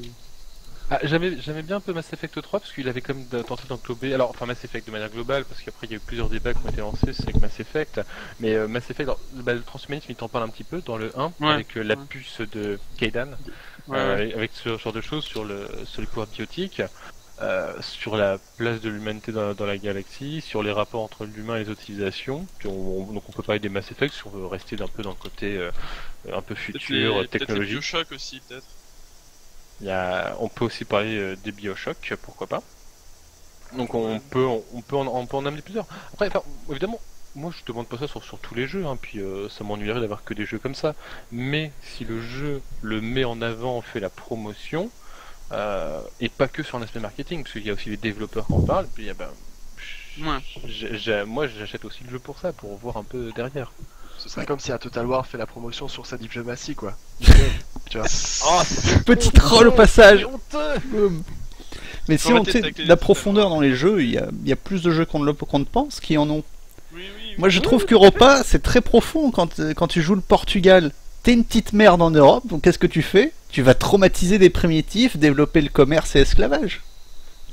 J'aimais bien un peu Mass Effect 3 parce qu'il avait quand même tenté d'englober, alors enfin Mass Effect de manière globale parce qu'après il y a eu plusieurs débats qui ont été lancés c'est avec Mass Effect, mais Mass Effect, le transhumanisme il t'en parle un petit peu dans le 1 avec la puce de Kaidan, avec ce genre de choses sur les pouvoirs biotiques, sur la place de l'humanité dans la galaxie, sur les rapports entre l'humain et les autres civilisations. Donc on peut parler des Mass Effect si on veut rester un peu dans le côté un peu futur, technologique. Peut-être les Bioshock aussi, peut-être. On peut aussi parler des Bioshock, pourquoi pas. Donc on peut en amener plusieurs. Après, évidemment, moi je demande pas ça sur tous les jeux, puis ça m'ennuierait d'avoir que des jeux comme ça. Mais si le jeu le met en avant, fait la promotion, et pas que sur un aspect marketing, parce qu'il y a aussi les développeurs qui en parlent, puis moi j'achète aussi le jeu pour ça, pour voir un peu derrière. Ce serait comme si un Total War fait la promotion sur sa diplomatie, quoi. Tu vois. Oh, petit troll au passage. Mais si on sait la profondeur dans les jeux, il y a plus de jeux qu'on ne pense qui en ont. Moi je trouve qu'Europa c'est très profond quand tu joues le Portugal. T'es une petite merde en Europe, donc qu'est-ce que tu fais? Tu vas traumatiser des primitifs, développer le commerce et l'esclavage.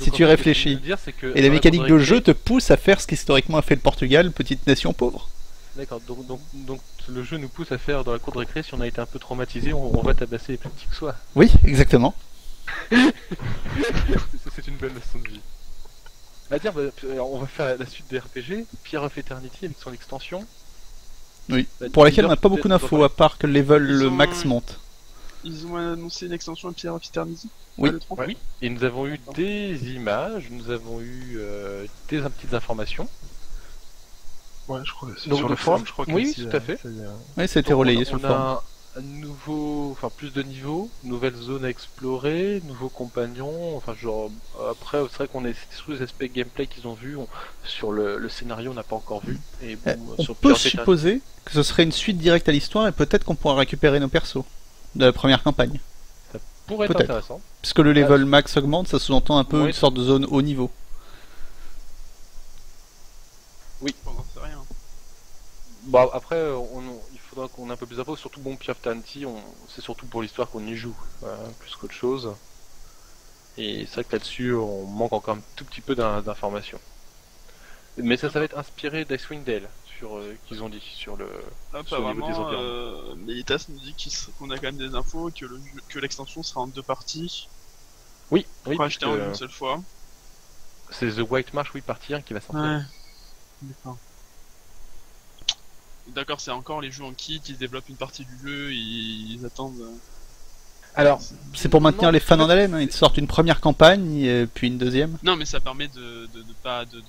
Si tu réfléchis. Et la mécanique de jeu te pousse à faire ce qu'historiquement a fait le Portugal, petite nation pauvre. D'accord, donc le jeu nous pousse à faire dans la cour de récré, si on a été un peu traumatisé, on va tabasser les plus petits que soi. Oui, exactement. C'est une belle leçon de vie. On va faire la suite des RPG, Pierre of Eternity avec son extension. Oui, pour laquelle on n'a pas beaucoup d'infos, à part que le level max monte. Ils ont annoncé une extension à Empire of Eternity. Oui. Le 3. Oui, et nous avons eu des images, nous avons eu des petites informations. Ouais, je crois. Donc, Sur le forum, je crois que oui, aussi, tout à fait. Oui, ça a été Donc, relayé on sur le forum. a un nouveau, enfin plus de niveaux, nouvelles zones à explorer, nouveaux compagnons, enfin genre après c'est vrai qu'on est sur les aspects gameplay qu'ils ont vus, sur le scénario on n'a pas encore vu. Et bon, On sur peut Empire of supposer que ce serait une suite directe à l'histoire et peut-être qu'on pourra récupérer nos persos de la première campagne. Ça pourrait être peut-être. intéressant. Puisque le level max augmente, ça sous-entend un peu Oui. une sorte de zone haut niveau. Oui. On n'en sait rien. Bon après il faudra qu'on ait un peu plus d'infos, surtout bon Empire of Eternity, c'est surtout pour l'histoire qu'on y joue, plus qu'autre chose. Et c'est vrai que là-dessus on manque encore un tout petit peu d'informations. Mais ça va être inspiré d'Icewind Dale sur qu'ils ont dit sur le sur le niveau des Apparemment, environnements. Militas nous dit qu'on a quand même des infos, que l'extension sera en 2 parties, Oui, pour acheter en une seule fois. c'est The White March, oui, partie 1 qui va sortir. D'accord. D'accord, c'est encore les jeux en kit, ils développent une partie du jeu, ils attendent. Alors, C'est pour maintenir non, les fans en haleine, hein. Ils te sortent une première campagne, puis une deuxième. Non, mais ça permet de pas de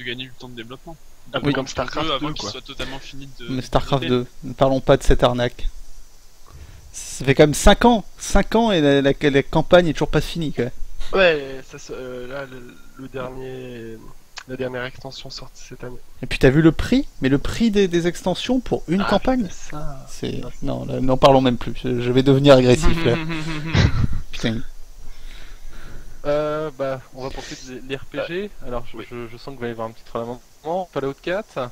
gagner du temps de développement. Un peu Oui. comme StarCraft avant 2, qu'il quoi. soit totalement fini de. Mais StarCraft développer. 2, ne parlons pas de cette arnaque. Ça fait quand même 5 ans 5 ans et la campagne est toujours pas finie, quoi. Ouais, là, la dernière extension sortie cette année. Et puis t'as vu le prix? Mais le prix des extensions pour une campagne? Ça. C'est... Non, là, n'en parlons même plus. Je vais devenir agressif, là. Putain. bah, on va poursuivre les RPG. Alors, je sens qu'il va y avoir un petit tremblement. Fallout 4.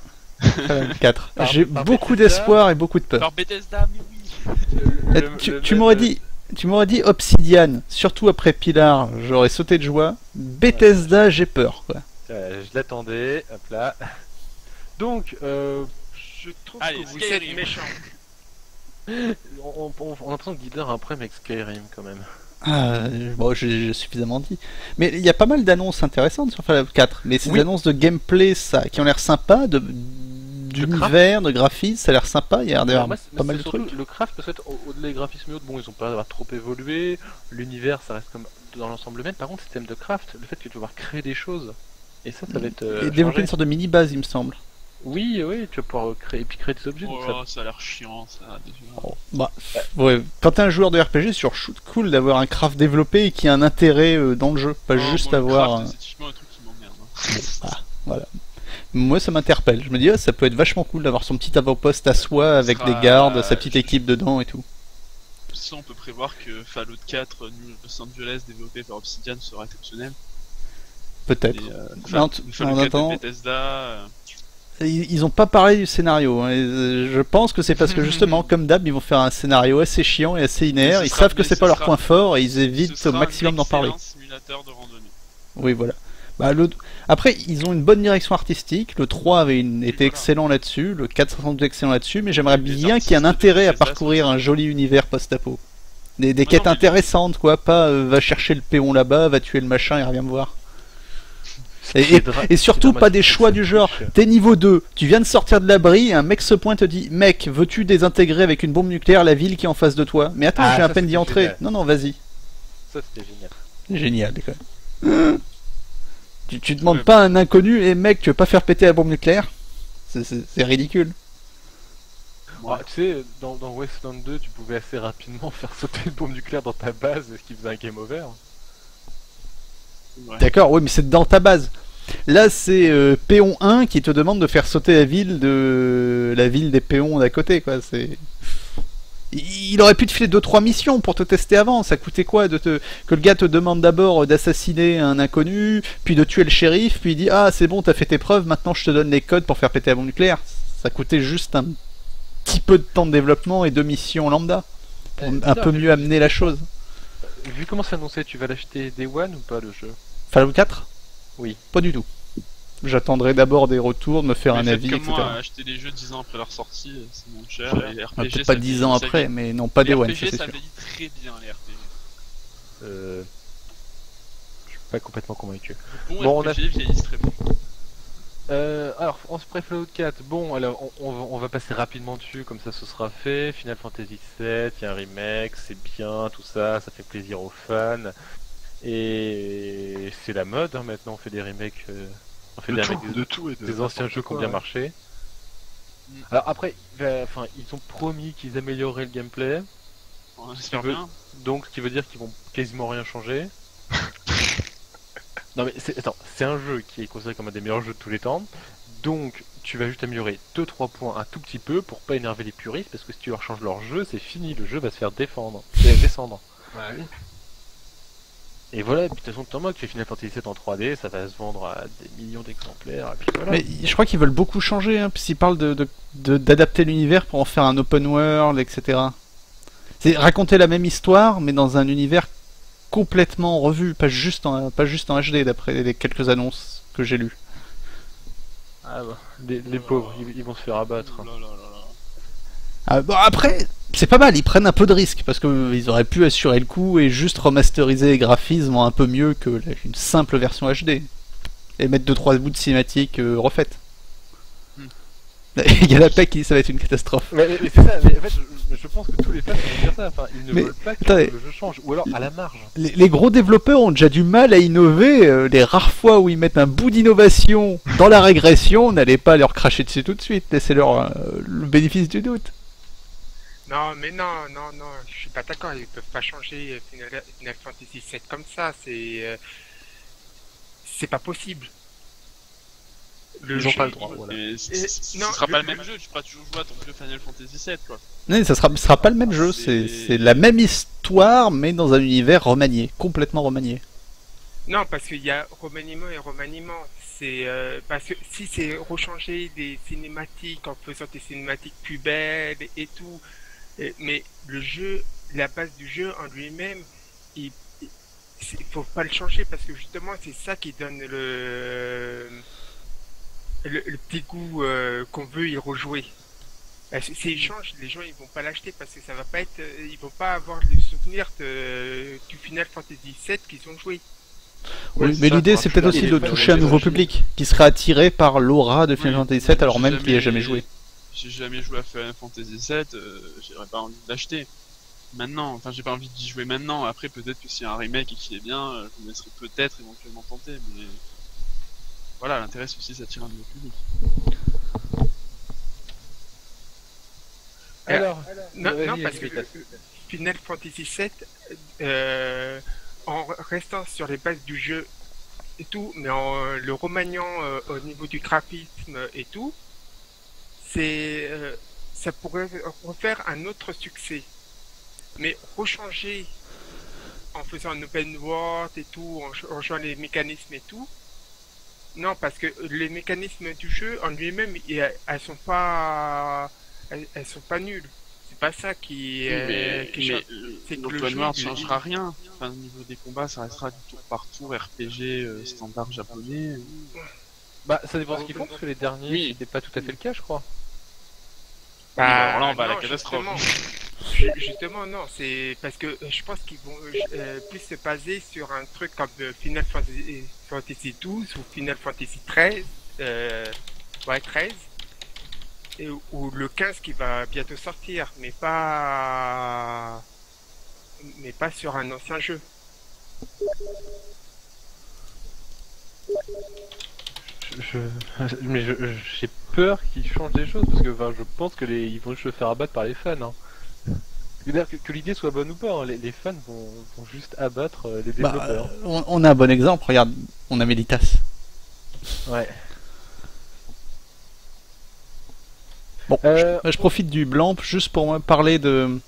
4. Par- J'ai par beaucoup Bethesda. d'espoir et beaucoup de peur. Par Bethesda, mais oui. Tu m'aurais dit Obsidian, surtout après Pilar, j'aurais sauté de joie. Bethesda, j'ai peur, quoi. Je l'attendais. Hop là. Donc, je trouve Allez, que vous Skyrim, êtes méchant. On a l'impression que Guider a un problème avec Skyrim quand même. Ah, bon, j'ai suffisamment dit. Mais il y a pas mal d'annonces intéressantes sur Fallout 4. Mais ces Oui. annonces de gameplay, ça, qui ont l'air sympas, d'univers, de graphisme, ça a l'air sympa. Il y a l'air Alors, moi, pas mal de c'est surtout trucs. le craft, peut-être au-delà des graphismes et autres, bon, ils ont pas l'air trop évolué. L'univers, ça reste comme dans l'ensemble même. Par contre, le système de craft, le fait que tu vas pouvoir créer des choses. Et ça va être. Et développer changé. une sorte de mini-base, il me semble. Oui, tu vas pouvoir créer, et puis créer des objets. donc Oh, ça a l'air chiant, ça. Déjà. Oh, bah, ouais. Quand t'es un joueur de RPG, c'est sur shoot cool d'avoir un craft développé et qui a un intérêt dans le jeu, pas Oh, juste moi, le avoir. craft, c'est typiquement un truc qui m'emmerde. Voilà. Moi, ça m'interpelle. Je me dis, ça peut être vachement cool d'avoir son petit avant-poste à soi avec sera- des gardes, sa petite équipe dedans et tout. Ça, on peut prévoir que Fallout 4 New Los Angeles développé par Obsidian sera exceptionnel. Peut-être. Et, Non, Fallout en 4 attendant, de Bethesda. ils ont pas parlé du scénario. Hein. Je pense que c'est parce que justement, comme d'hab, ils vont faire un scénario assez chiant et assez linéaire. Mais Ils ce savent sera- que mais c'est ce pas leur sera- point fort et ils Ce évitent au sera maximum un d'en parler. excellent simulateur de randonnée. Oui, voilà. Bah, après, ils ont une bonne direction artistique. Le 3 avait été voilà. excellent là-dessus. Le 4 sera sans doute excellent là-dessus. Mais j'aimerais Les bien qu'il y ait un artistes intérêt à de Bethesda parcourir sont- un joli univers post-apo. Des non, quêtes mais- intéressantes, quoi. Pas va chercher le péon là-bas, va tuer le machin et reviens me voir. Et surtout pas des choix du genre. T'es niveau 2, tu viens de sortir de l'abri, un mec se pointe et te dit mec, veux-tu désintégrer avec une bombe nucléaire la ville qui est en face de toi? Mais attends, Ah, j'ai à ça, peine d'y c'était entrer. génial. Non, vas-y. Ça, c'était génial. Génial, quoi. Tu demandes Ouais. pas à un inconnu, et mec, tu veux pas faire péter la bombe nucléaire? C'est ridicule. Ah, tu sais, dans Wasteland 2, tu pouvais assez rapidement faire sauter une bombe nucléaire dans ta base, ce qui faisait un game over. Ouais. D'accord, oui, mais c'est dans ta base. Là, c'est Péon 1 qui te demande de faire sauter la ville des péons d'à côté, quoi. Il aurait pu te filer 2-3 missions pour te tester avant. Ça coûtait quoi que le gars te demande d'abord d'assassiner un inconnu, puis de tuer le shérif, puis il dit ah c'est bon, t'as fait tes preuves, maintenant je te donne les codes pour faire péter la bombe nucléaire. Ça coûtait juste un petit peu de temps de développement et de missions lambda pour un peu mieux amener la chose. Vu comment c'est annoncé, tu vas l'acheter Day One ou pas le jeu? Fallout 4? Oui. Pas du tout. J'attendrai d'abord des retours, de me faire Mais un faites avis, comme etc. moi, acheter des jeux 10 ans après leur sortie, c'est moins cher. Et les Ah, RPG, peut-être ça pas 10 ans ça après, vieillit- mais non, pas les des One, RPG, ça c'est ça sûr. vieillit très bien, les RPG. Je suis pas complètement convaincu. Les bons Bon, on a- RPG vieillissent très bien. Alors, on se pré Fallout 4. Bon, alors, on va passer rapidement dessus, comme ça ce sera fait. Final Fantasy VII, il y a un remake, c'est bien, tout ça, ça fait plaisir aux fans. Et c'est la mode, hein, maintenant, on fait des remakes, De tout et de des anciens jeux qui ont bien marché. Alors après, enfin, ils ont promis qu'ils amélioraient le gameplay, J'espère bien. donc ce qui veut dire qu'ils vont quasiment rien changer. Non mais c'est un jeu qui est considéré comme un des meilleurs jeux de tous les temps, donc tu vas juste améliorer 2-3 points un tout petit peu pour pas énerver les puristes, parce que si tu leur changes leur jeu, c'est fini, le jeu va se faire descendre. Ouais, oui. Et voilà, et puis de toute façon, tant que tu fais Final Fantasy VII en 3D, ça va se vendre à des millions d'exemplaires, et puis voilà. Mais je crois qu'ils veulent beaucoup changer, hein, puisqu'ils parlent d'adapter l'univers pour en faire un open world, etc. C'est raconter la même histoire, mais dans un univers complètement revu, pas juste en HD, d'après les quelques annonces que j'ai lues. Ah bah, les pauvres, ils vont se faire abattre. Oh là là là là. Ah, bon, après, c'est pas mal, ils prennent un peu de risque, parce qu'ils auraient pu assurer le coup et juste remasteriser les graphismes un peu mieux que une simple version HD. Et mettre 2-3 bouts de cinématiques refaites. Il y a la PEC qui ça va être une catastrophe. Mais c'est ça, mais en fait, je pense que tous les fans vont dire ça, enfin, ils ne veulent pas que attendez, le jeu change, ou alors à la marge. Les gros développeurs ont déjà du mal à innover, les rares fois où ils mettent un bout d'innovation dans la régression, n'allez pas leur cracher dessus tout de suite, laissez-leur le bénéfice du doute. Non, mais non, je suis pas d'accord, ils peuvent pas changer Final Fantasy VII comme ça, c'est pas possible. Ils ont pas le droit, voilà. Mais ce non, sera pas le même jeu, tu pourras toujours jouer à ton vieux Final Fantasy VII, quoi. Non, ça sera pas le même jeu, c'est la même histoire, mais dans un univers remanié, complètement remanié. Non, parce qu'il y a remaniement et remaniement. C'est parce que si c'est rechanger des cinématiques en faisant des cinématiques plus belles et tout, mais le jeu, la base du jeu en lui-même, il faut pas le changer parce que justement c'est ça qui donne le petit goût qu'on veut y rejouer. S'ils changent, les gens ils vont pas l'acheter parce que ça va pas être, ils vont pas avoir le souvenir du Final Fantasy VII qu'ils ont joué. Oui, Ouais, mais ça, l'idée ça c'est marche peut-être bien, aussi il de est pas toucher un nouveau original. public qui serait attiré par l'aura de Final Fantasy VII alors même qu'il n'y a jamais joué. J'ai jamais joué à Final Fantasy VII, j'aurais pas envie de l'acheter. Maintenant, enfin j'ai pas envie d'y jouer maintenant, après peut-être que s'il y a un remake et qu'il est bien, je me laisserai peut-être éventuellement tenter, mais... Voilà, l'intérêt c'est aussi d'attirer un nouveau public. Alors, Non, vas-y, parce que explique. Final Fantasy VII, en restant sur les bases du jeu et tout, mais en le remaniant au niveau du graphisme et tout, ça pourrait refaire un autre succès. Mais rechanger en faisant un open world et tout, en jouant les mécanismes et tout, non, parce que les mécanismes du jeu en lui-même, elles sont pas nulles. C'est pas ça qui change. C'est que le l'open jeu, world il- changera rien. Enfin, au niveau des combats, ça restera du tour par tour RPG standard japonais. Bah, ça dépend ce qu'ils font, parce que les derniers, Oui. c'était pas tout à fait le cas, je crois. Alors là, on va à la non, catastrophe. Justement, non, c'est parce que je pense qu'ils vont plus se baser sur un truc comme Final Fantasy 12 ou Final Fantasy 13, ouais 13, ou le 15 qui va bientôt sortir, mais pas sur un ancien jeu. Mais j'ai peur qu'ils changent des choses, parce que enfin, je pense que ils vont juste se faire abattre par les fans. Hein. C'est-à-dire que l'idée soit bonne ou pas, hein, les fans vont juste abattre les développeurs. On a un bon exemple, regarde, on a Melitas. Ouais. Bon, je profite du blanc juste pour parler de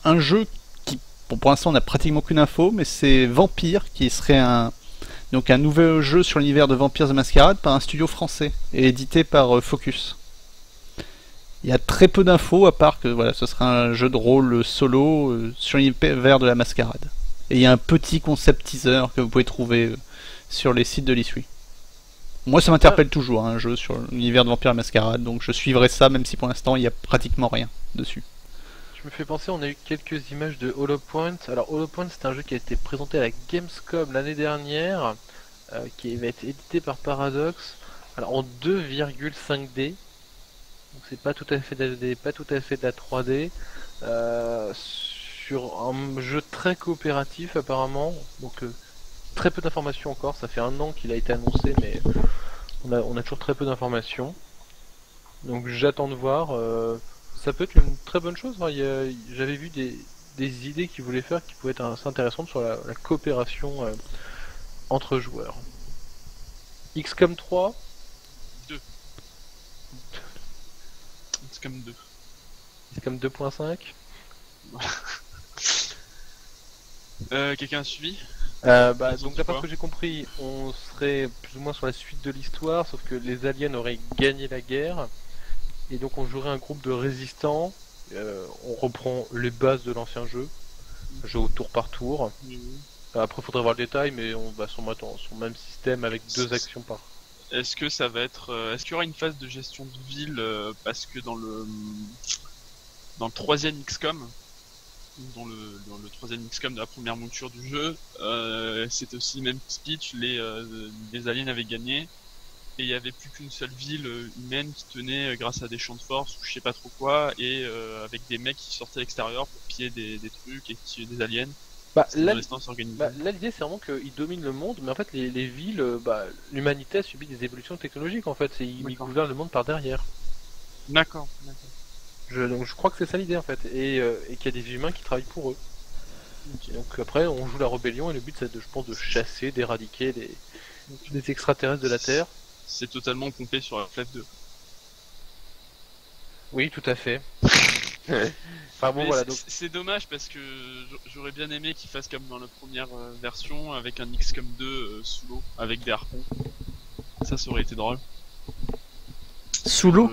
un jeu qui, bon, pour l'instant on n'a pratiquement aucune info, mais c'est Vampire qui serait un nouvel jeu sur l'univers de Vampire the Masquerade par un studio français et édité par Focus. Il y a très peu d'infos à part que voilà, ce sera un jeu de rôle solo sur l'univers de la Mascarade. Et il y a un petit concept teaser que vous pouvez trouver sur les sites de l'E3. Moi ça m'interpelle toujours, un jeu sur l'univers de Vampire la Mascarade, donc je suivrai ça même si pour l'instant il n'y a pratiquement rien dessus. Je me fais penser, on a eu quelques images de Hollow Point. Alors Hollow Point, c'est un jeu qui a été présenté à la Gamescom l'année dernière, qui va être édité par Paradox. Alors en 2,5D, donc c'est pas tout à fait de la 2D, pas tout à fait de la 3D, sur un jeu très coopératif apparemment, donc très peu d'informations encore, ça fait 1 an qu'il a été annoncé, mais on a toujours très peu d'informations. Donc j'attends de voir, ça peut être une très bonne chose, hein. J'avais vu des idées qu'ils voulaient faire qui pouvaient être assez intéressantes sur la coopération entre joueurs. XCOM 3, 2. C'est comme 2. XCOM 2.5. Quelqu'un a suivi? Donc d'après ce que j'ai compris, on serait plus ou moins sur la suite de l'histoire, sauf que les aliens auraient gagné la guerre, et donc on jouerait un groupe de résistants, on reprend les bases de l'ancien jeu au tour par tour. Après faudrait voir le détail, mais on va sûrement être sur le même système avec 2 actions par. Est-ce que ça va être... Est-ce qu'il y aura une phase de gestion de ville parce que dans le 3ème XCOM, dans le 3ème XCOM de la première mouture du jeu, c'était aussi le même speech, les aliens avaient gagné, et il y avait plus qu'une seule ville humaine qui tenait grâce à des champs de force ou je sais pas trop quoi, et avec des mecs qui sortaient à l'extérieur pour piller des trucs et tuer des aliens. Là l'idée c'est vraiment qu'ils dominent le monde, mais en fait les villes, l'humanité a subi des évolutions technologiques en fait, ils gouvernent le monde par derrière. D'accord. Donc je crois que c'est ça l'idée en fait, et qu'il y a des humains qui travaillent pour eux. Okay. Donc après on joue la rébellion et le but c'est je pense de chasser, d'éradiquer les extraterrestres de la Terre. C'est totalement pompé sur la FF2. Oui, tout à fait. Enfin bon, voilà, donc... C'est dommage parce que j'aurais bien aimé qu'ils fassent comme dans la première version avec un XCOM 2 sous l'eau avec des harpons. Ça aurait été drôle. Sous l'eau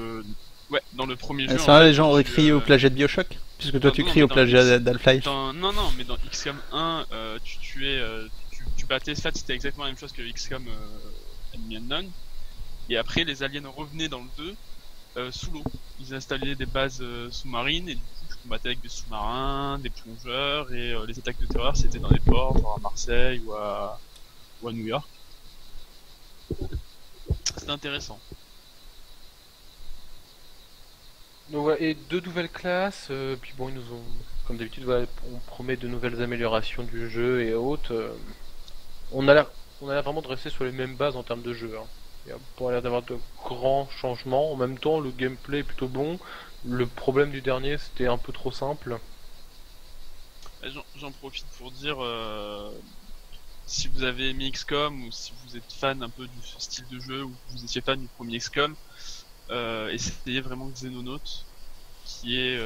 Ouais, dans le premier jeu. Ça, les gens auraient crié au plagiat de Bioshock, puisque toi tu cries au plagiat d'Half-Life. Non, mais dans XCOM 1, tu battais, ça c'était exactement la même chose que XCOM Enemy Unknown. Et après, les aliens revenaient dans le 2 sous l'eau. Ils installaient des bases sous-marines et du coup, tu combattais avec des sous-marins, des plongeurs, et les attaques de terreur c'était dans les ports, genre à Marseille ou à New York. C'était intéressant. Donc, ouais, et 2 nouvelles classes, puis bon, ils nous ont, comme d'habitude, on promet de nouvelles améliorations du jeu et autres. On a l'air vraiment de rester sur les mêmes bases en termes de jeu. Hein. Il n'y a pas l'air d'avoir de grands changements. En même temps, le gameplay est plutôt bon. Le problème du dernier, c'était un peu trop simple. J'en profite pour dire, si vous avez aimé XCOM ou si vous êtes fan un peu du style de jeu ou que vous étiez fan du premier XCOM, essayez vraiment Xenonaut, qui est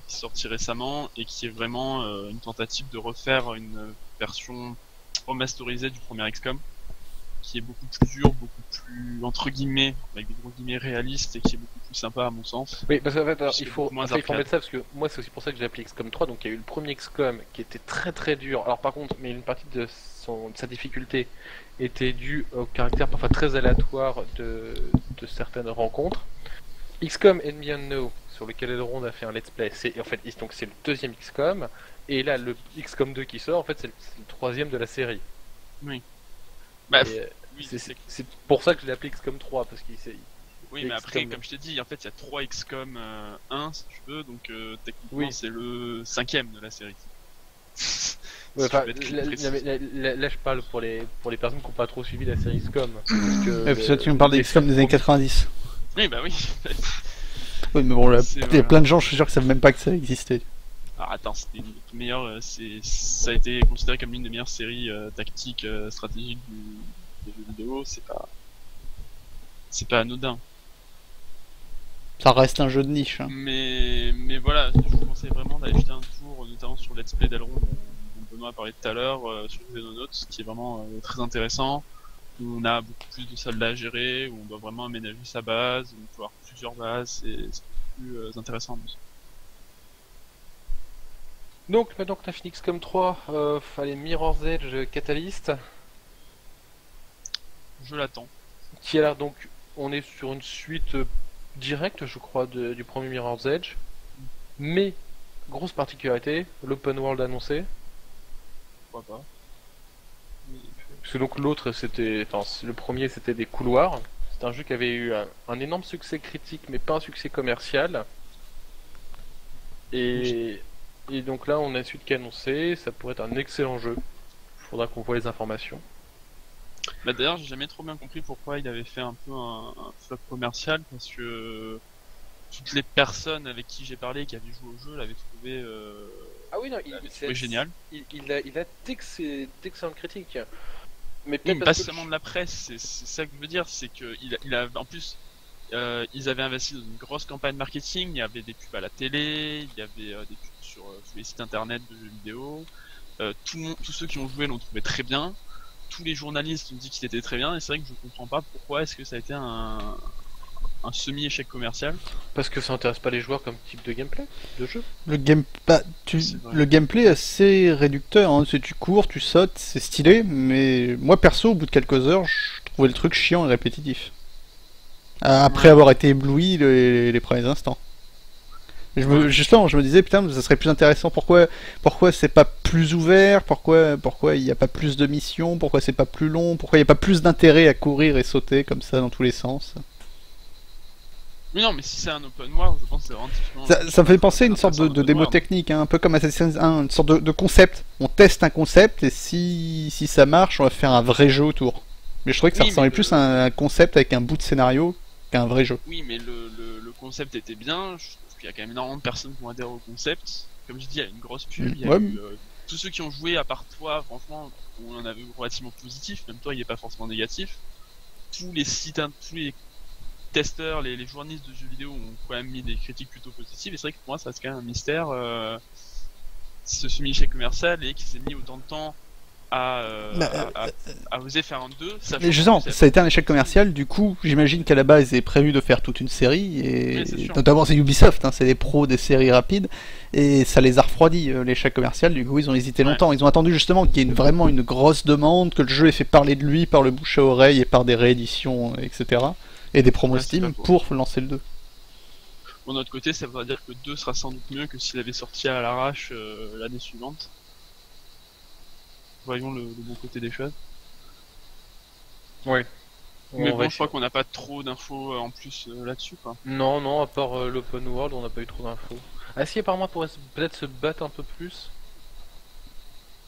sorti récemment et qui est vraiment une tentative de refaire une version remasterisée du premier XCOM, qui est beaucoup plus dur, beaucoup plus entre guillemets, avec des gros guillemets réalistes et qui est beaucoup plus sympa à mon sens. Oui, parce qu'en fait, il faut mettre ça parce que moi c'est aussi pour ça que j'ai appelé XCOM 3. Donc il y a eu le premier XCOM qui était très très dur. Alors par contre, mais une partie de sa difficulté était due au caractère parfois très aléatoire de certaines rencontres. XCOM Enemy Unknown, sur lequel Elrond a fait un let's play, c'est le 2e XCOM, et là le XCOM 2 qui sort, en fait c'est le 3e de la série. Oui. C'est pour ça que je l'ai appelé XCOM 3, parce qu'il oui, mais après, comme je t'ai dit, en fait, il y a 3 XCOM 1, si tu veux, donc techniquement, c'est le 5e de la série. Ouais, enfin, là, je parle pour les personnes qui n'ont pas trop suivi la série XCOM. Parce que tu me parles des XCOM des années 90. Oui, bah oui. Oui, mais bon, il y a plein de gens, je suis sûr, qui savent même pas que ça existait. Ah, attends, c'était une des meilleures. Ça a été considéré comme l'une des meilleures séries tactiques, stratégiques des jeux vidéo. C'est pas anodin. Ça reste un jeu de niche. Hein. Mais voilà, je vous conseille vraiment d'aller jeter un tour, notamment sur le Let's Play d'Elrond, dont Benoît a parlé tout à l'heure, sur Xenonaut, qui est vraiment très intéressant. Où on a beaucoup plus de soldats à gérer, où on doit vraiment aménager sa base, où on peut avoir plusieurs bases, c'est plus intéressant. Donc maintenant que t'as fini XCOM 3, fallait Mirror's Edge Catalyst. Je l'attends. Qui a l'air donc, on est sur une suite directe, je crois, du premier Mirror's Edge. Mais, grosse particularité, l'open world annoncé. Pourquoi pas. Parce que donc l'autre c'était, enfin le premier c'était des couloirs, C'est un jeu qui avait eu un énorme succès critique, mais pas un succès commercial. Et donc là, on a suite qui est annoncé, ça pourrait être un excellent jeu. Faudra qu'on voit les informations. Bah d'ailleurs, j'ai jamais trop bien compris pourquoi il avait fait un peu un flop commercial, parce que toutes les personnes avec qui j'ai parlé qui avaient joué au jeu l'avaient trouvé, Ah oui, non, trouvé génial. Il a d'excellentes critiques. Mais Oui, peut-être mais pas parce que seulement de la presse, c'est ça que je veux dire, c'est que il a en plus ils avaient investi dans une grosse campagne marketing, il y avait des pubs à la télé, il y avait des pubs sur tous les sites internet de jeux vidéo, tous ceux qui ont joué l'ont trouvé très bien, tous les journalistes ont dit qu'il était très bien, et c'est vrai que je comprends pas pourquoi est-ce que ça a été un semi-échec commercial. parce que ça intéresse pas les joueurs comme type de gameplay, de jeu. C'est vrai. Le gameplay est assez réducteur, hein. Tu cours, tu sautes, c'est stylé, mais moi perso, au bout de quelques heures, je trouvais le truc chiant et répétitif. Après Ouais. avoir été ébloui les premiers instants. Justement, je me disais, putain, ça serait plus intéressant. Pourquoi c'est pas plus ouvert? Pourquoi il n'y a pas plus de missions? Pourquoi c'est pas plus long? Pourquoi il n'y a pas plus d'intérêt à courir et sauter comme ça dans tous les sens? Mais non, mais si c'est un open world, je pense que c'est vraiment typiquement- Ça me fait penser à une sorte intéressant de open démo world. technique, hein, un peu comme Assassin's 1, une sorte de concept. On teste un concept et si ça marche, on va faire un vrai jeu autour. Mais je trouvais que ça Oui, ressemblait mais plus à un concept avec un bout de scénario qu'à un vrai jeu. Oui, mais le concept était bien. Je trouve qu'il y a quand même énormément de personnes qui ont adhéré au concept. Comme je dis, il y a une grosse pub. Il y a Ouais. eu, tous ceux qui ont joué, à part toi, franchement, on en avait relativement positif. Même toi, il est pas forcément négatif. Tous les sites, tous les testeurs, les journalistes de jeux vidéo ont quand même mis des critiques plutôt positives. Et c'est vrai que pour moi, ça reste quand même un mystère. Ce semi-échec commercial et qu'ils aient mis autant de temps à oser faire un 2. Mais justement, ça a été un échec commercial, du coup, j'imagine qu'à la base, ils avaient prévu de faire toute une série, et Oui, c'est sûr. notamment c'est Ubisoft, hein, c'est les pros des séries rapides, et ça les a refroidis, l'échec commercial, du coup ils ont hésité Ouais. longtemps, ils ont attendu justement qu'il y ait vraiment une grosse demande, que le jeu ait fait parler de lui par le bouche à oreille et par des rééditions, etc., et des promos Ouais, c'est Steam pas faux. pour lancer le 2. Bon, de notre côté, ça voudrait dire que le 2 sera sans doute mieux que s'il avait sorti à l'arrache l'année suivante. Voyons le bon côté des choses. Oui. Mais bon, je crois qu'on n'a pas trop d'infos en plus là-dessus, quoi. Non, à part l'open world, on n'a pas eu trop d'infos. Ah si, apparemment, on pourrait peut-être se battre un peu plus.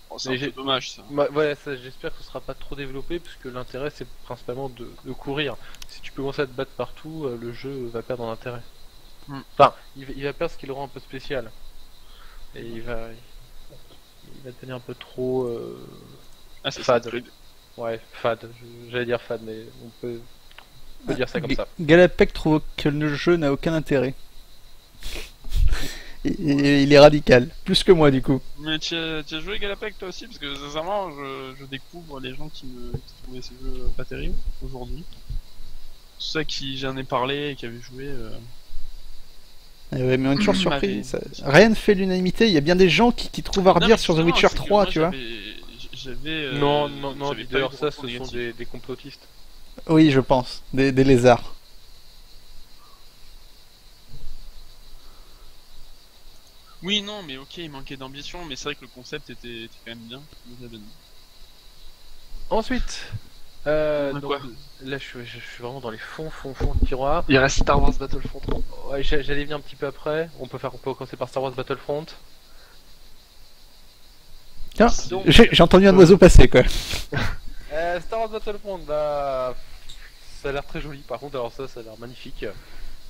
Bon, c'est Mais un peu j'ai- dommage, ça. Voilà, j'espère que ce sera pas trop développé, puisque l'intérêt c'est principalement de courir. Si tu peux commencer à te battre partout, le jeu va perdre en intérêt. Hmm. Enfin, il va perdre ce qui le rend un peu spécial. Et il va devenir un peu trop Ah, c'est fade. ça. Ouais, fade. J'allais dire fade, mais on peut dire ça comme ça. Galapec trouve que le jeu n'a aucun intérêt. Et il est radical, plus que moi du coup. Mais tu as joué Galapec toi aussi? Parce que sincèrement, je découvre les gens qui trouvaient ces jeux pas terribles aujourd'hui. Tous ceux à qui j'en ai parlé et qui avaient joué. Ouais, mais on est toujours M'avait- surpris. Rien ne fait l'unanimité. Il y a bien des gens qui trouvent à Non, redire mais sur The justement, Witcher c'est que 3, moi, tu vois. J'avais. Non, j'avais pas eu d'ailleurs de ça, retour ce sont négatif. des complotistes. Oui, je pense. Des lézards. Oui, non, mais ok, il manquait d'ambition, mais c'est vrai que le concept était quand même bien. Vous avez dit. Ensuite, Ouais, donc, quoi là je suis vraiment dans les fonds de tiroir. Il reste Star Wars Battlefront 3. Ouais, j'allais venir un petit peu après. On peut commencer par Star Wars Battlefront. Tiens, Donc, j'ai entendu un oiseau passer quoi. Star Wars Battlefront, bah, ça a l'air très joli. Par contre, alors ça a l'air magnifique.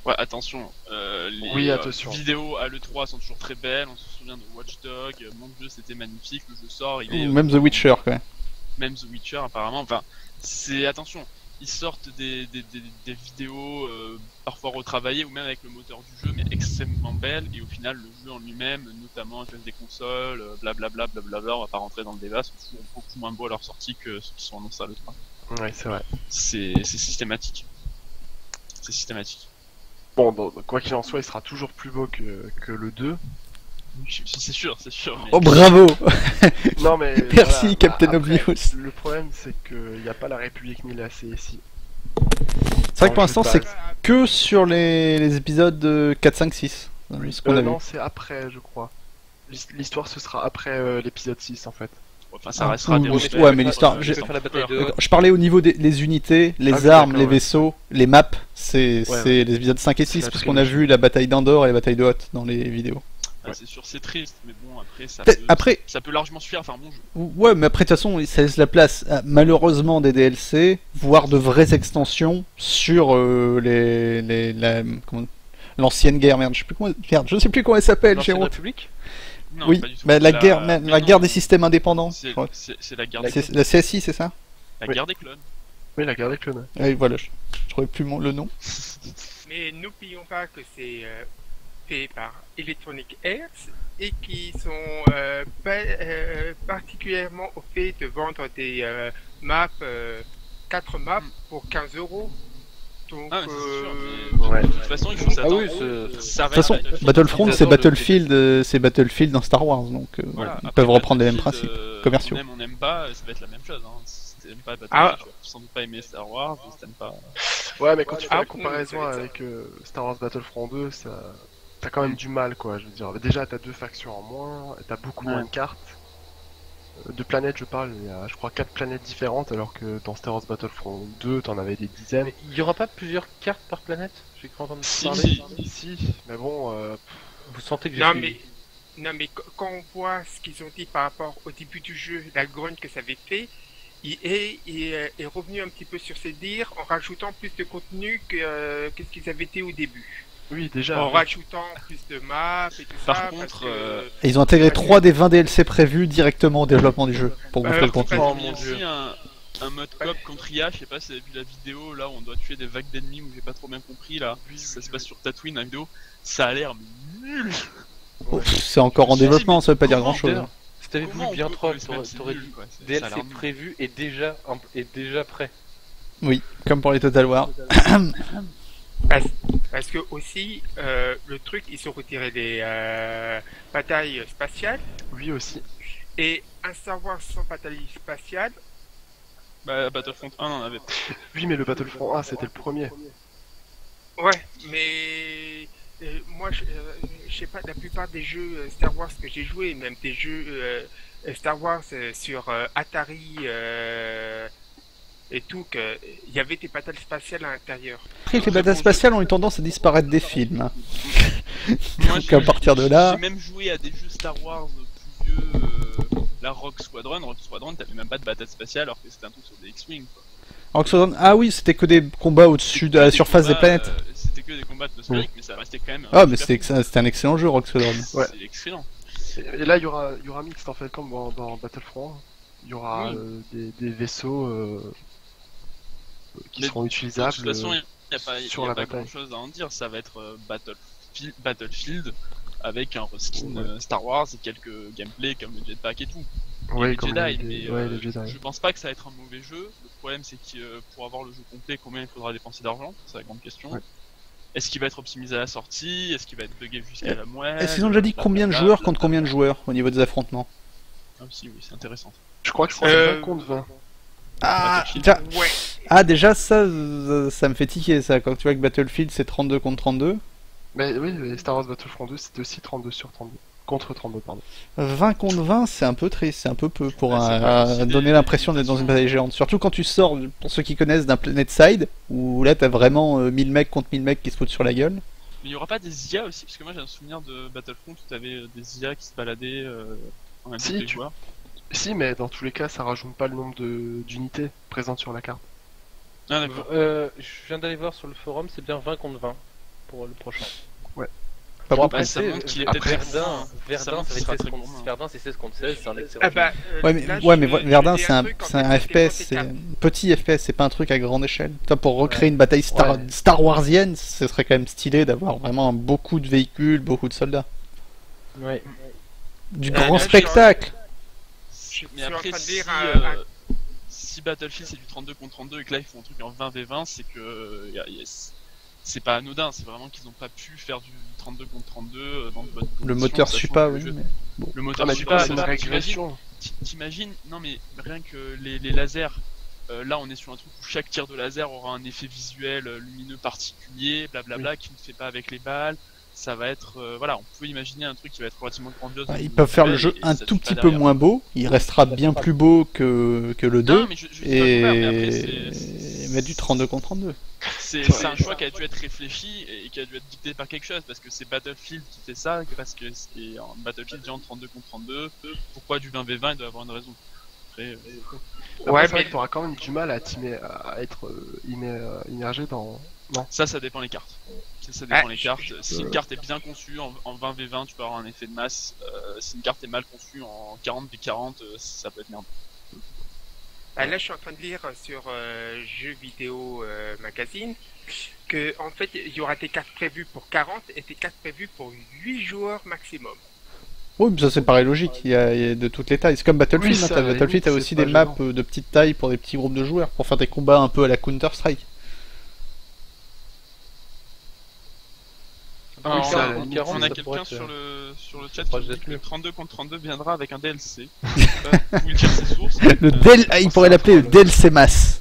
Ouais, attention, les Oui, attention. vidéos à l'E3 sont toujours très belles, on se souvient de Watch Dogs, mon dieu c'était magnifique, le jeu sort, il est... Ou même The Witcher quoi. Même The Witcher apparemment, enfin, c'est... Attention, ils sortent des vidéos parfois retravaillées ou même avec le moteur du jeu, mais extrêmement belles, et au final le jeu en lui-même, notamment avec des consoles, blablabla, on va pas rentrer dans le débat, sont toujours beaucoup moins beaux à leur sortie que ceux qui sont annoncés à l'E3. Ouais, c'est vrai. C'est systématique. C'est systématique. Bon, donc, quoi qu'il en soit, il sera toujours plus beau que le 2. C'est sûr, mais... Oh bravo. Non, mais. Merci, voilà, Captain après, Obvious. Le problème, c'est qu'il n'y a pas la République ni la CSI. C'est vrai que pour Non, l'instant je c'est sais pas. que sur les épisodes 4, 5, 6. Ce qu'on a vu. Non, c'est après, je crois. L'histoire, ce sera après l'épisode 6, en fait. Enfin, ça restera oui, des ouais, repères. mais l'histoire- Je vais faire la bataille de D'accord. Je parlais au niveau des unités, les oui, armes, d'accord, les ouais. vaisseaux, les maps, c'est Ouais, c'est les épisodes 5 et C'est 6, la parce qu'on a trilogie. vu la bataille d'Andorre et la bataille de Hoth dans les vidéos. Ah, c'est sûr, c'est triste, mais bon, après, Après, ça peut largement suffire à faire un bon jeu. ouais, mais après, de toute façon, ça laisse la place à, malheureusement, des DLC, voire de vraies extensions sur l'ancienne guerre. Merde, je sais plus comment elle s'appelle, j'ai L'ancienne honte. République. Non, Oui, pas du tout. bah, la guerre, mais la non, guerre des systèmes indépendants. C'est je crois. c'est la guerre des C'est la CSI, c'est ça? la Oui. guerre des clones. Oui, la guerre des clones. Oui, voilà, je trouvais plus le nom. Mais n'oublions pas que c'est fait par Electronic Arts et qui sont particulièrement au fait de vendre des maps, 4 maps pour 15 €. Donc, Ah, mais c'est sûr, mais ouais. de toute façon, il faut s'attendre. oui, Ça De toute façon, reste Battlefront, Ils c'est adorent le Battlefield, c'est Battlefield dans Star Wars, donc Voilà. ils Après, peuvent reprendre les mêmes Battlefield, principes commerciaux. On n'aime pas, ça va être la même chose. Hein. Si t'aimes pas Battlefield, Ah. tu vas sans doute pas aimer Star Wars, si t'aimes pas. Ouais, mais quand tu fais Ah, la comparaison ça va être ça. avec Star Wars Battlefront 2, t'as quand même du mal, quoi. Je veux dire, déjà, t'as 2 factions en moins, t'as beaucoup moins de cartes. De planètes, je parle, il y a, je crois, 4 planètes différentes, alors que dans Star Wars Battlefront 2, t'en avais des dizaines. Mais il y aura pas plusieurs cartes par planète? J'ai cru entendre Si, parler. si. Si, mais bon, Vous sentez que j'ai non, suivi. quand on voit ce qu'ils ont dit par rapport au début du jeu, la grogne que ça avait fait, EA est revenu un petit peu sur ses dires en rajoutant plus de contenu que ce qu'ils avaient été au début. oui, déjà. En rajoutant plus de maps et tout Par ça. contre, parce que- Et ils ont intégré 3 des 20 DLC prévus directement au développement du jeu pour gonfler le tout contenu. à Oh il y a mon dieu. aussi un mode coop contre IA, je sais pas si vous avez vu la vidéo là où on doit tuer des vagues d'ennemis où j'ai pas trop bien compris là. Ça se passe sur Tatooine la vidéo. Ça a l'air nul. Oh, c'est encore en Je me suis dit, développement, ça veut pas dire comment grand chose. D'ailleurs, si t'avais Comment voulu bien on peut troll, trouver ce même si t'aurais nul, dit quoi. Ça a DLC l'air nul. prévu et déjà prêt. Oui, comme pour les Total War. Parce que aussi, le truc, ils sont retirés des batailles spatiales. Oui, aussi. Et un Star Wars sans bataille spatiale, Bah, Battlefront 1 on avait. Oui, mais le Battlefront 1, c'était le premier. ouais, mais moi, je sais pas, la plupart des jeux Star Wars que j'ai joué, même des jeux Star Wars sur Atari et tout, il y avait des batailles spatiales à l'intérieur. Après, les batailles spatiales ont eu tendance à disparaître des films. hein. Moi, Donc à partir de là. J'ai même joué à des jeux Star Wars plus vieux. La Rogue Squadron, t'avais même pas de bataille spatiale alors que c'était un truc sur des X-Wing. quoi. Rogue Squadron- Ah oui, c'était que des combats au-dessus de la Des surface des combats, planètes. C'était que des combats atmosphériques, mais ça restait quand même. Ah, mais super c'était un excellent jeu, Rogue Squadron. Ouais. C'est excellent. Et là, il y aura mixte en fait, comme dans Battlefront 1. Il y aura Oui. des vaisseaux qui Mais seront De utilisables. toute façon, il n'y a pas, sur la pas bataille. grand chose à en dire. Ça va être Battlefield avec un reskin Star Wars et quelques gameplay comme le jetpack et tout. Ouais, les comme Jedi, les, mais ouais, les Jedi. je pense pas que ça va être un mauvais jeu. Le problème, c'est que pour avoir le jeu complet, combien il faudra dépenser d'argent? C'est la grande question. Ouais. Est-ce qu'il va être optimisé à la sortie? Est-ce qu'il va être buggé jusqu'à la moelle? Est-ce qu'ils ont déjà dit combien de joueurs contre combien de joueurs au niveau des affrontements? Ah, si, oui, c'est intéressant. Je crois que c'est 20 contre 20. Ah, Battlefield. déjà, Ouais, déjà ça me fait tiquer ça. Quand tu vois que Battlefield c'est 32 contre 32, Mais oui, les Star Wars Battlefront 2, c'était aussi 32 sur 32. Contre 32, pardon. 20 contre 20 c'est un peu triste, c'est un peu peu pour Ouais, c'est pas aussi donner des- l'impression d'être dans une bataille géante. Surtout quand tu sors, pour ceux qui connaissent, d'un Planet Side, où là t'as vraiment 1000 mecs contre 1000 mecs qui se foutent sur la gueule. Mais il y aura pas des IA aussi? Parce que moi j'ai un souvenir de Battlefront où t'avais des IA qui se baladaient en même temps Si, que les tu- joueurs. Si, mais dans tous les cas, ça rajoute pas le nombre d'unités présentes sur la carte. Ah, d'accord. Je viens d'aller voir sur le forum, c'est bien 20 contre 20 pour le prochain. Pas Bon, beaucoup. après, ça c'est montre qu'il est après, peut-être Verdun, moins, Verdun, ça montre ça va qu'il être sera 16 très contre gourmand. Verdun, c'est 16 contre 16, c'est un excellent. ah bah, Ouais mais, là, ouais, mais je vais Verdun dire c'est un, truc, en c'est fait, un c'était FPS, monté c'est quatre. un petit FPS, c'est pas un truc à grande échelle. Toi pour recréer une bataille Star Warsienne, ce serait quand même stylé d'avoir vraiment beaucoup de véhicules, beaucoup de soldats. Ouais. Du là, grand je- spectacle. Je Mais suis en après, train de si, lire si Battlefield c'est du 32 contre 32 et que là ils font un truc en 20v20, c'est que c'est pas anodin, c'est vraiment qu'ils ont pas pu faire du 32 contre 32 dans de bonnes conditions. Le moteur suit sachant pas, que le oui. jeu- Mais... Le moteur mais suit du coup, pas, c'est une parce que régression. t'imagines, non mais rien que les lasers, là on est sur un truc où chaque tir de laser aura un effet visuel lumineux particulier, blablabla, qui ne fait pas avec les balles. ça va être voilà, on peut imaginer un truc qui va être relativement grandiose. Ils peuvent faire le jeu un tout petit peu moins beau, il restera bien plus beau que le 2, et mettre du 32 contre 32. C'est un choix qui a dû être réfléchi et qui a dû être dicté par quelque chose, parce que c'est Battlefield qui fait ça, parce que c'est en Battlefield genre 32 contre 32, pourquoi du 20v20, il doit avoir une raison. Après, ouais, mais tu auras quand même du mal à être immergé dans... Non. Ça dépend des cartes. Ça dépend des cartes. Si une carte est bien conçue en 20v20, tu peux avoir un effet de masse. Si une carte est mal conçue en 40v40, ça peut être merde. Là, je suis en train de lire sur Jeux Vidéo Magazine que en fait, il y aura des cartes prévues pour 40 et des cartes prévues pour 8 joueurs maximum. Oui, mais ça c'est pareil logique, il y a de toutes les tailles. C'est comme Battlefield, oui, Battlefield t'as aussi des maps de petite taille pour des petits groupes de joueurs, pour faire des combats un peu à la Counter-Strike. Alors, on a quelqu'un sur le chat qui dit que le 32 contre 32 viendra avec un DLC. Je sais pas où il tire ses sources. Il pourrait l'appeler le DLC Mass.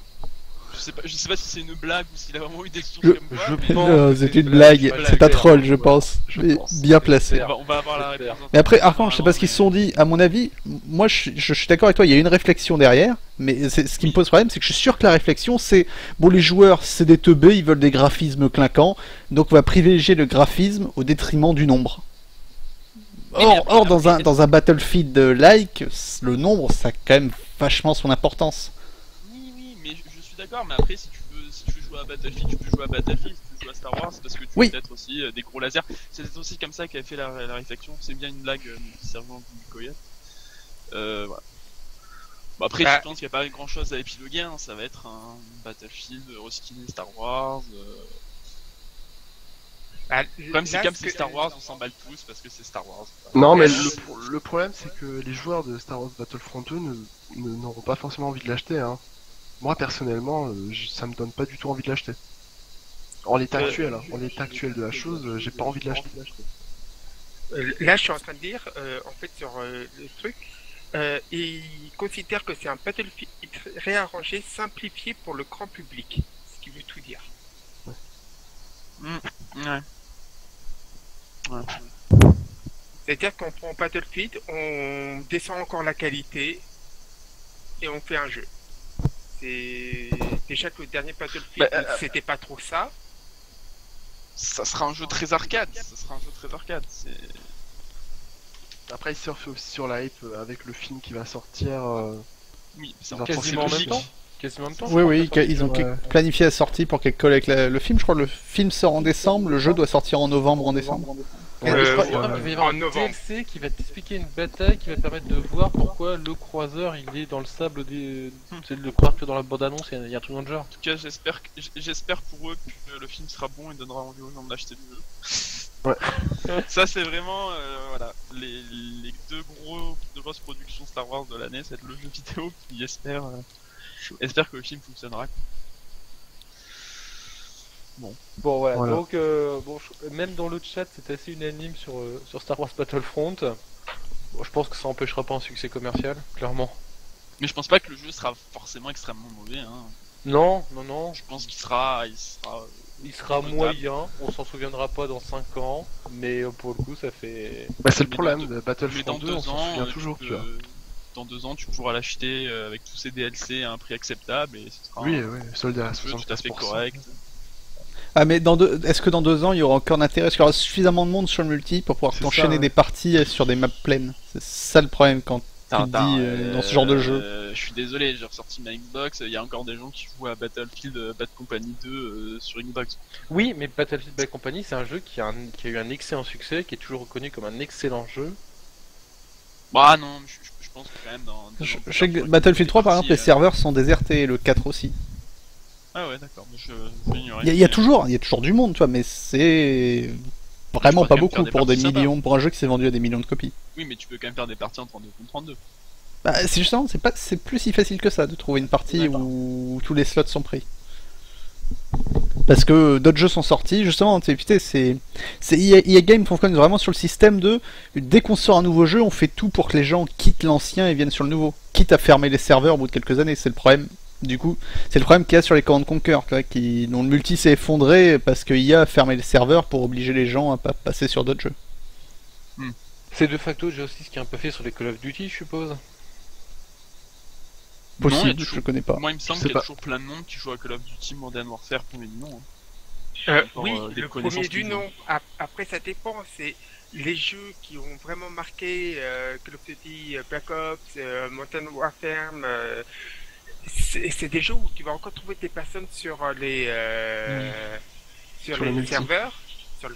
Je sais pas si c'est une blague ou s'il a vraiment eu des sources comme quoi. Non, c'est une blague, c'est un troll, je pense. Bien placé. On va avoir la réponse. Mais après, je sais pas ce qu'ils se sont dit. À mon avis, moi je suis d'accord avec toi, il y a une réflexion derrière. Mais ce qui me pose problème, c'est que je suis sûr que la réflexion, c'est bon, les joueurs, c'est des teubés, ils veulent des graphismes clinquants, donc on va privilégier le graphisme au détriment du nombre. Or dans un Battlefield-like, le nombre, ça a quand même vachement son importance. Oui, mais je suis d'accord, mais après, si tu veux jouer à Battlefield, tu peux jouer à Battlefield, si tu veux jouer à Star Wars, c'est parce que tu veux peut-être aussi des gros lasers. C'est peut-être aussi comme ça qu'avait fait la réflexion, c'est bien une blague servant du Koyat. Voilà. Bon, après, je pense qu'il n'y a pas grand chose à épiloguer, hein. Ça va être un Battlefield reskiné Star Wars. Comme c'est Star Wars, on s'emballe tous parce que c'est Star Wars. Non, mais le problème, c'est que les joueurs de Star Wars Battlefront 2 n'auront pas forcément envie de l'acheter. Hein. Moi, personnellement, ça me donne pas du tout envie de l'acheter. En l'état actuel, de la chose, j'ai pas envie de l'acheter. Là, je suis en train de dire, en fait, sur le truc, il considère que c'est un Battlefield réarrangé, simplifié pour le grand public, ce qui veut tout dire. Ouais. C'est-à-dire qu'on prend Battlefield, on descend encore la qualité et on fait un jeu. C'est déjà que le dernier Battlefield, c'était pas trop ça. Ça sera un jeu très arcade. Après, ils surfent aussi sur la hype avec le film qui va sortir. Oui, quasiment en même temps. Oui, ils ont planifié la sortie pour qu'elle colle avec le film. Je crois que le film sort en décembre, le jeu doit sortir en novembre ou en décembre. Il va y avoir un DLC qui va t'expliquer une bataille qui va te permettre de voir pourquoi le croiseur il est dans le sable c'est de le croire que dans la bande-annonce il y a un truc dans le genre. En tout cas, j'espère pour eux que le film sera bon et donnera envie aux gens de l'acheter le jeu. Ouais. Ça c'est vraiment voilà les deux grosses productions Star Wars de l'année, c'est le jeu vidéo qui espère que le film fonctionnera. Bon voilà. Donc même dans le chat c'est assez unanime sur Star Wars Battlefront. Bon, je pense que ça empêchera pas un succès commercial, clairement. Mais je pense pas que le jeu sera forcément extrêmement mauvais. Hein. Non. Je pense qu'il sera moyen, on s'en souviendra pas dans 5 ans, mais pour le coup ça fait... c'est le problème de Battlefront 2, on s'en souvient toujours, tu vois. Dans 2 ans, tu pourras l'acheter avec tous ces DLC à un prix acceptable et ce sera soldé à 75%, tout à fait correct. Ah mais est-ce que dans 2 ans il y aura encore d'intérêt? Est-ce qu'il y aura suffisamment de monde sur le multi pour pouvoir enchaîner des parties sur des maps pleines? C'est ça le problème quand tu te dis dans ce genre de jeu. Je suis désolé, j'ai ressorti ma Xbox, il y a encore des gens qui jouent à Battlefield Bad Company 2 sur Xbox. Oui, mais Battlefield Bad Company c'est un jeu qui a eu un excellent succès, qui est toujours reconnu comme un excellent jeu. Bah non, je pense que quand même dans... Je sais que Battlefield 3 par exemple les serveurs sont désertés, le 4 aussi. Ah ouais d'accord, il y a toujours du monde tu vois, mais c'est vraiment pas beaucoup pour des millions, pour un jeu qui s'est vendu à des millions de copies. Oui mais tu peux quand même faire des parties en 32 contre 32. Bah c'est justement, c'est plus si facile que ça de trouver une partie où tous les slots sont pris. Parce que d'autres jeux sont sortis, justement, c'est EA Games fonctionne vraiment sur le système de dès qu'on sort un nouveau jeu, on fait tout pour que les gens quittent l'ancien et viennent sur le nouveau. Quitte à fermer les serveurs au bout de quelques années, c'est le problème Du coup, c'est le problème qu'il y a sur les Command Conquer, dont le multi s'est effondré parce que IA a fermé les serveurs pour obliger les gens à pas passer sur d'autres jeux. C'est de facto aussi ce qui est un peu fait sur les Call of Duty, je suppose. Non, il y a Possible, toujours- je connais pas. Moi, il me semble Je sais qu'il y a pas. toujours plein de monde qui joue à Call of Duty Modern Warfare pour les noms. Encore, Oui, des le connaissances premier du du nom. Après, ça dépend. C'est les jeux qui ont vraiment marqué Call of Duty, Black Ops, Modern Warfare. C'est des jeux où tu vas encore trouver des personnes sur Sur le les multi. serveurs, sur le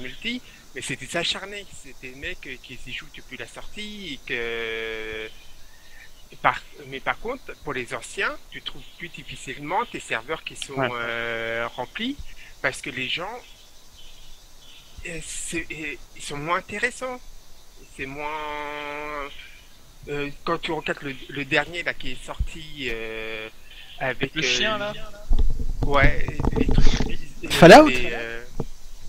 multi. Mais c'est des acharnés. C'est des mecs qui y jouent depuis la sortie et que. Mais par contre, pour les anciens, tu trouves plus difficilement tes serveurs qui sont remplis parce que les gens, ils sont moins intéressants. C'est moins. Quand tu regardes le dernier là qui est sorti avec Le chien là. ouais, les trucs. Fallout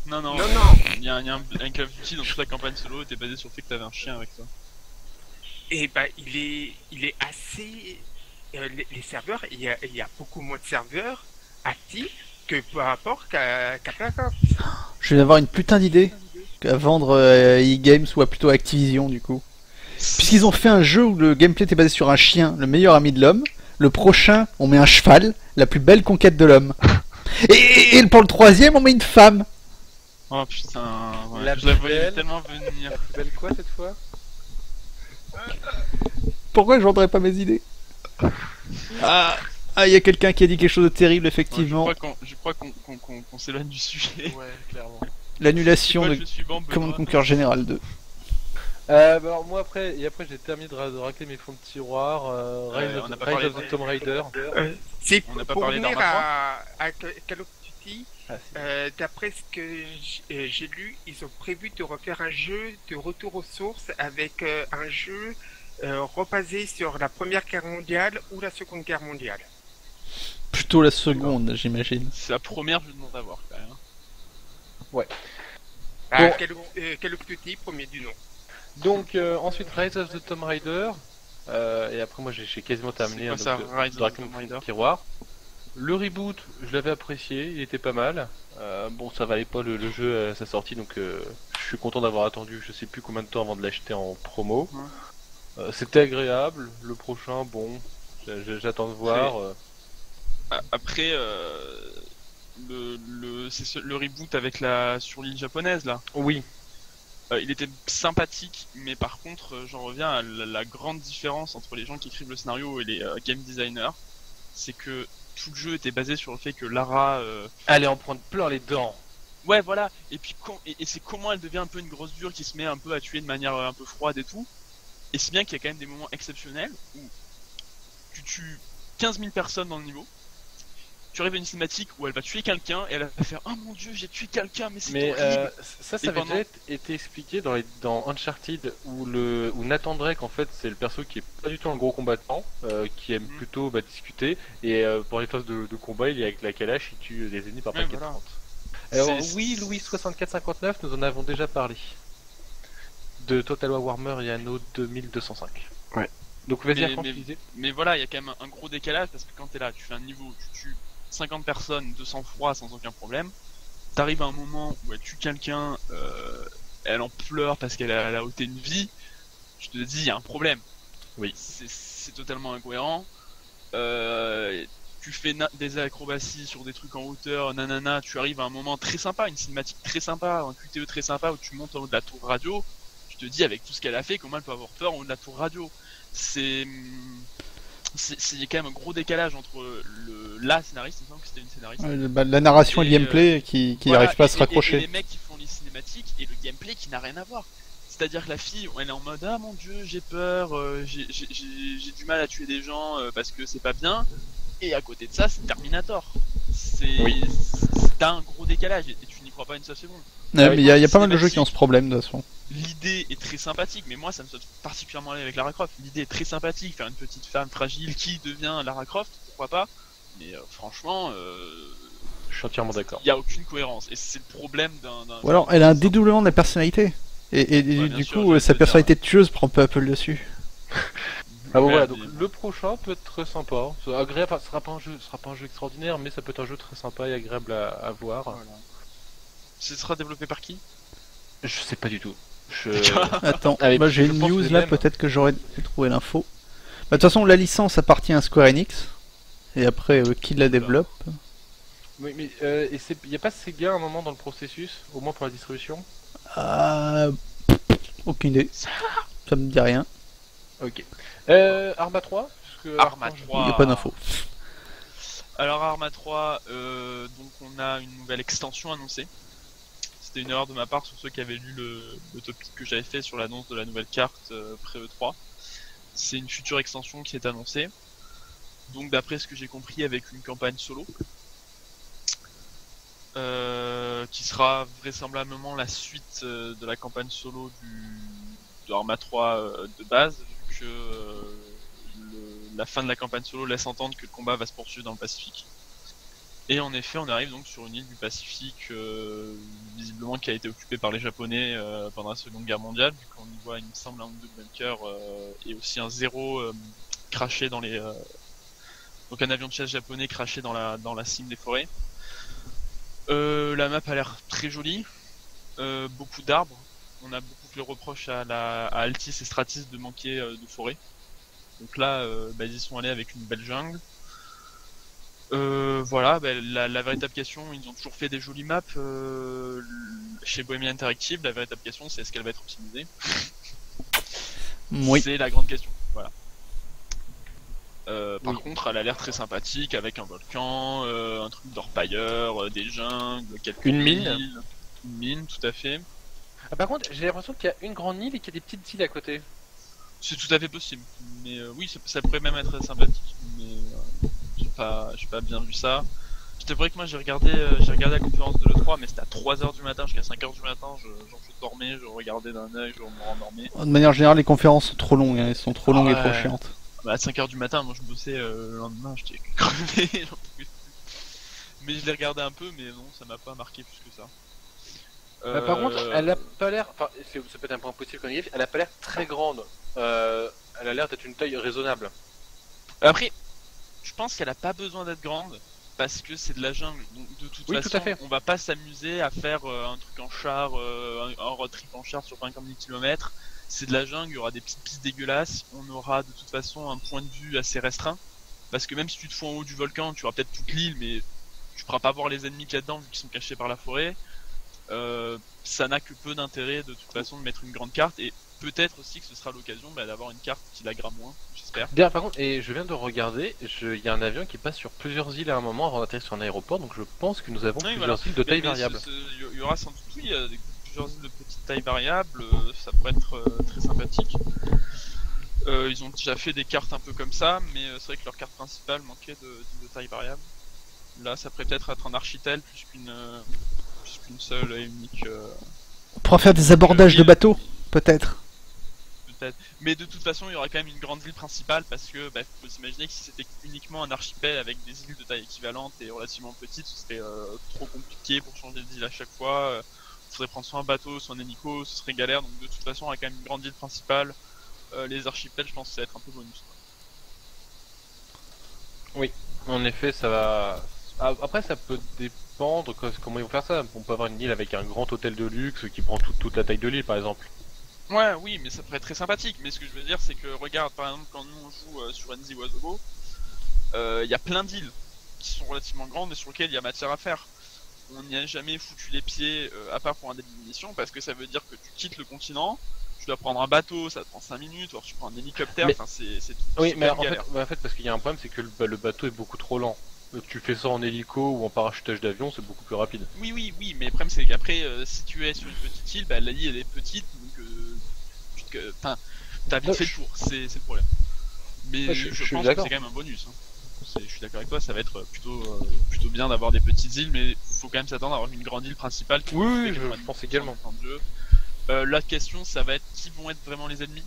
Non, non. Non, non. Il y a un Call of Duty dans toute la campagne solo était basé sur le fait que t'avais un chien avec toi. Et ben il est assez. Les serveurs, il y a beaucoup moins de serveurs actifs que par rapport qu'à Black Ops. Je vais avoir une putain d'idée à vendre e-games ou à plutôt Activision du coup. Puisqu'ils ont fait un jeu où le gameplay était basé sur un chien, le meilleur ami de l'homme. Le prochain, on met un cheval, la plus belle conquête de l'homme. Et pour le troisième, on met une femme. Oh putain, ouais. La Je la voyais belle. tellement venir. Belle quoi cette fois? Pourquoi je vendrais pas mes idées? Ah, il y a quelqu'un qui a dit quelque chose de terrible, effectivement. Je crois qu'on s'éloigne du sujet. Ouais, clairement. L'annulation Moi, de je suis bon, Command Benoît. Conquer Général 2. Alors moi après j'ai terminé de racler mes fonds de tiroir. on n'a pas Rise parlé of the Tomb Raider. C'est On n'a pas pour parlé revenir d'Arma à Call of Duty. Ah, si. D'après ce que j'ai lu, ils ont prévu de refaire un jeu de retour aux sources avec un jeu rebasé sur la Première Guerre mondiale ou la Seconde Guerre mondiale. Plutôt la seconde, j'imagine. C'est la première, je demande à voir quand même. Bon. Call of Duty, premier du nom. Donc ensuite Rise of the Tomb Raider. Et après moi j'ai quasiment terminé C'est quoi donc, ça, Rise of the racler Tomb mes fonds de Raider tiroir. Le reboot, je l'avais apprécié, il était pas mal. Bon, ça valait pas le jeu à sa sortie, donc je suis content d'avoir attendu je sais plus combien de temps avant de l'acheter en promo. C'était agréable. Le prochain, bon, j'attends de voir. Après, le reboot avec la sur l'île japonaise là. Oui, Il était sympathique, mais par contre, j'en reviens à la grande différence entre les gens qui écrivent le scénario et les game designers, c'est que tout le jeu était basé sur le fait que Lara, allez en prendre plein les dents. ouais voilà, et puis et c'est comment elle devient un peu une grosse dure qui se met un peu à tuer de manière un peu froide et tout. Et c'est bien qu'il y a quand même des moments exceptionnels où tu tues 15 000 personnes dans le niveau. Tu arrives à une cinématique où elle va tuer quelqu'un et elle va faire oh mon dieu j'ai tué quelqu'un mais c'est Mais horrible. ça Et avait pendant- déjà été expliqué dans Uncharted où Nathan Drake en fait c'est le perso qui est pas du tout un gros combattant, qui aime Mhm. plutôt discuter et pour les phases de combat il est avec la Kalash, il tue des ennemis par Ouais, paquet de voilà. 30. Alors C'est- oui, Louis 64-59, nous en avons déjà parlé. De Total War Warhammer et Anno 2205. Ouais. Donc vas-y, Mais- Arcan, mais- tu disais. Mais voilà, il y a quand même un gros décalage parce que quand t'es là, tu fais un niveau, tu tues 50 personnes de sang-froid sans aucun problème. T'arrives à un moment où elle tue quelqu'un, elle en pleure parce qu'elle a ôté une vie. Je te dis, il y a un problème. Oui. C'est totalement incohérent. Tu fais des acrobaties sur des trucs en hauteur, nanana. Tu arrives à un moment très sympa, une cinématique très sympa, un QTE très sympa où tu montes en haut de la tour radio. Je te dis, avec tout ce qu'elle a fait, comment elle peut avoir peur en haut de la tour radio? C'est il y a quand même un gros décalage entre la scénariste, il me semble que c'était une scénariste. La narration et le Et, gameplay qui Voilà, n'arrivent pas à se et raccrocher. les mecs qui font les cinématiques et le gameplay qui n'a rien à voir. C'est-à-dire que la fille, elle est en mode ah mon dieu, j'ai peur, j'ai du mal à tuer des gens parce que c'est pas bien. Et à côté de ça, c'est Terminator. Oui. T'as un gros décalage et tu n'y crois pas une seule seconde. Ouais, mais il y a pas mal de cinématique. jeux qui ont ce problème de toute façon. L'idée est très sympathique, mais moi ça me saute particulièrement avec Lara Croft. L'idée est très sympathique, faire une petite femme fragile qui devient Lara Croft, pourquoi pas. Mais franchement, Je suis entièrement d'accord. il y a aucune cohérence et c'est le problème d'un. Ou alors, elle a un dédoublement de la personnalité. Et bien du sûr, coup, j'allais sa te personnalité de tueuse prend peu à peu le dessus. Ah bon, voilà, des- donc le prochain peut être très sympa. C'est agréable, enfin, ce sera pas un jeu extraordinaire, mais ça peut être un jeu très sympa et agréable à voir. Voilà. Ce sera développé par qui? Je sais pas du tout. Attends, Allez, moi j'ai je une pense news les là, mêmes. peut-être que j'aurais trouvé l'info. Bah, de toute façon, la licence appartient à Square Enix. Et après, qui la développe? Oui, mais y a pas Sega à un moment dans le processus, au moins pour la distribution? Ah, aucune idée. Ça me dit rien. Ok. Arma 3 parce que Arma alors, 3. Il n'y a pas d'info. Alors Arma 3, donc on a une nouvelle extension annoncée. C'était une erreur de ma part sur ceux qui avaient lu le topic que j'avais fait sur l'annonce de la nouvelle carte pré-E3. C'est une future extension qui est annoncée. Donc d'après ce que j'ai compris avec une campagne solo. Qui sera vraisemblablement la suite de la campagne solo de Arma 3 de base, vu que la fin de la campagne solo laisse entendre que le combat va se poursuivre dans le Pacifique. Et en effet, on arrive donc sur une île du Pacifique, visiblement qui a été occupée par les Japonais pendant la Seconde Guerre mondiale, vu qu'on y voit, il me semble, un ou deux bunkers et aussi un zéro craché dans les... Donc un avion de chasse japonais craché dans la cime des forêts. La map a l'air très jolie, beaucoup d'arbres. On a beaucoup fait le reproche à Altis et Stratis de manquer de forêt. Donc là, ils y sont allés avec une belle jungle. Voilà, la véritable question, ils ont toujours fait des jolies maps chez Bohemia Interactive. La véritable question, c'est est-ce qu'elle va être optimisée? Oui. C'est la grande question. Voilà. Par contre, elle a l'air très sympathique avec un volcan, un truc d'orpailleur, des jungles, quelques Une mine. îles. Une mine, tout à fait. Ah, par contre, j'ai l'impression qu'il y a une grande île et qu'il y a des petites îles à côté. C'est tout à fait possible. Mais oui, ça pourrait même être sympathique. Mais j'ai pas bien vu ça. Je t'avouerai que moi j'ai regardé la conférence de l'E3, mais c'était à 3h du matin jusqu'à 5h du matin. Je dormais, je regardais d'un œil, je me rendormais. De manière générale, les conférences sont trop longues. Hein. Elles sont trop longues et trop Ouais. chiantes. Bah, à 5h du matin, moi je bossais le lendemain, j'étais crevé, j'en pouvais plus. Mais je l'ai regardé un peu, mais non, ça m'a pas marqué plus que ça. Par contre, elle a pas l'air. Enfin, ça peut être un point positif qu'on y est, elle a pas l'air très grande. Elle a l'air d'être une taille raisonnable. Après, je pense qu'elle a pas besoin d'être grande parce que c'est de la jungle. Donc de toute Oui, façon, tout à fait. on va pas s'amuser à faire un truc en char, un road trip en char sur 50 000 km. C'est de la jungle, il y aura des petites pistes dégueulasses. On aura de toute façon un point de vue assez restreint parce que même si tu te fous en haut du volcan, tu auras peut-être toute l'île, mais tu pourras pas voir les ennemis qu'il y a dedans vu qu'ils sont cachés par la forêt. Ça n'a que peu d'intérêt de toute façon de mettre une grande carte et peut-être aussi que ce sera l'occasion d'avoir une carte qui l'agra moins, j'espère. Bien, par contre, et je viens de regarder, il y a un avion qui passe sur plusieurs îles à un moment avant d'atterrir sur un aéroport, donc je pense que nous avons Oui, plusieurs voilà. îles de taille Mais variable. Il y aura sans doute oui, plusieurs îles de petite taille variable, ça pourrait être très sympathique. Ils ont déjà fait des cartes un peu comme ça, mais c'est vrai que leur carte principale manquait de taille variable. Là, ça pourrait peut-être être un architel plus qu'une seule et unique. On pourra faire des abordages de île. bateaux, peut-être. Peut-être. Mais de toute façon, il y aura quand même une grande ville principale parce que faut s'imaginer que si c'était uniquement un archipel avec des îles de taille équivalente et relativement petites, ce serait trop compliqué pour changer d'île à chaque fois. Il faudrait prendre soit un bateau, soit un hélico, ce serait galère. Donc de toute façon, il y aura quand même une grande ville principale. Les archipels, je pense que ça va être un peu bonus. Oui, en effet, ça va. Après, ça peut dépendre comment ils vont faire ça. On peut avoir une île avec un grand hôtel de luxe qui prend toute la taille de l'île, par exemple. Ouais, oui, mais ça pourrait être très sympathique. Mais ce que je veux dire, c'est que regarde, par exemple, quand nous on joue sur NZ Wazobo, il y a plein d'îles qui sont relativement grandes et sur lesquelles il y a matière à faire. On n'y a jamais foutu les pieds, à part pour un début de mission, parce que ça veut dire que tu quittes le continent, tu dois prendre un bateau, ça te prend 5 minutes, alors tu prends un hélicoptère, Mais- enfin c'est Oui, mais super en fait, galère. parce qu'il y a un problème, c'est que le bateau est beaucoup trop lent. Tu fais ça en hélico ou en parachutage d'avion, c'est beaucoup plus rapide. Oui, mais le problème c'est qu'après, si tu es sur une petite île, la île elle est petite, donc enfin, t'as vite fait le tour, c'est le problème. Mais Ouais, je je suis pense que d'accord. c'est quand même un bonus. Hein. Je suis d'accord avec toi, ça va être plutôt bien d'avoir des petites îles, mais faut quand même s'attendre à avoir une grande île principale. Qui Oui, fait je 90% pense également. du temps de jeu. La question, ça va être qui vont être vraiment les ennemis.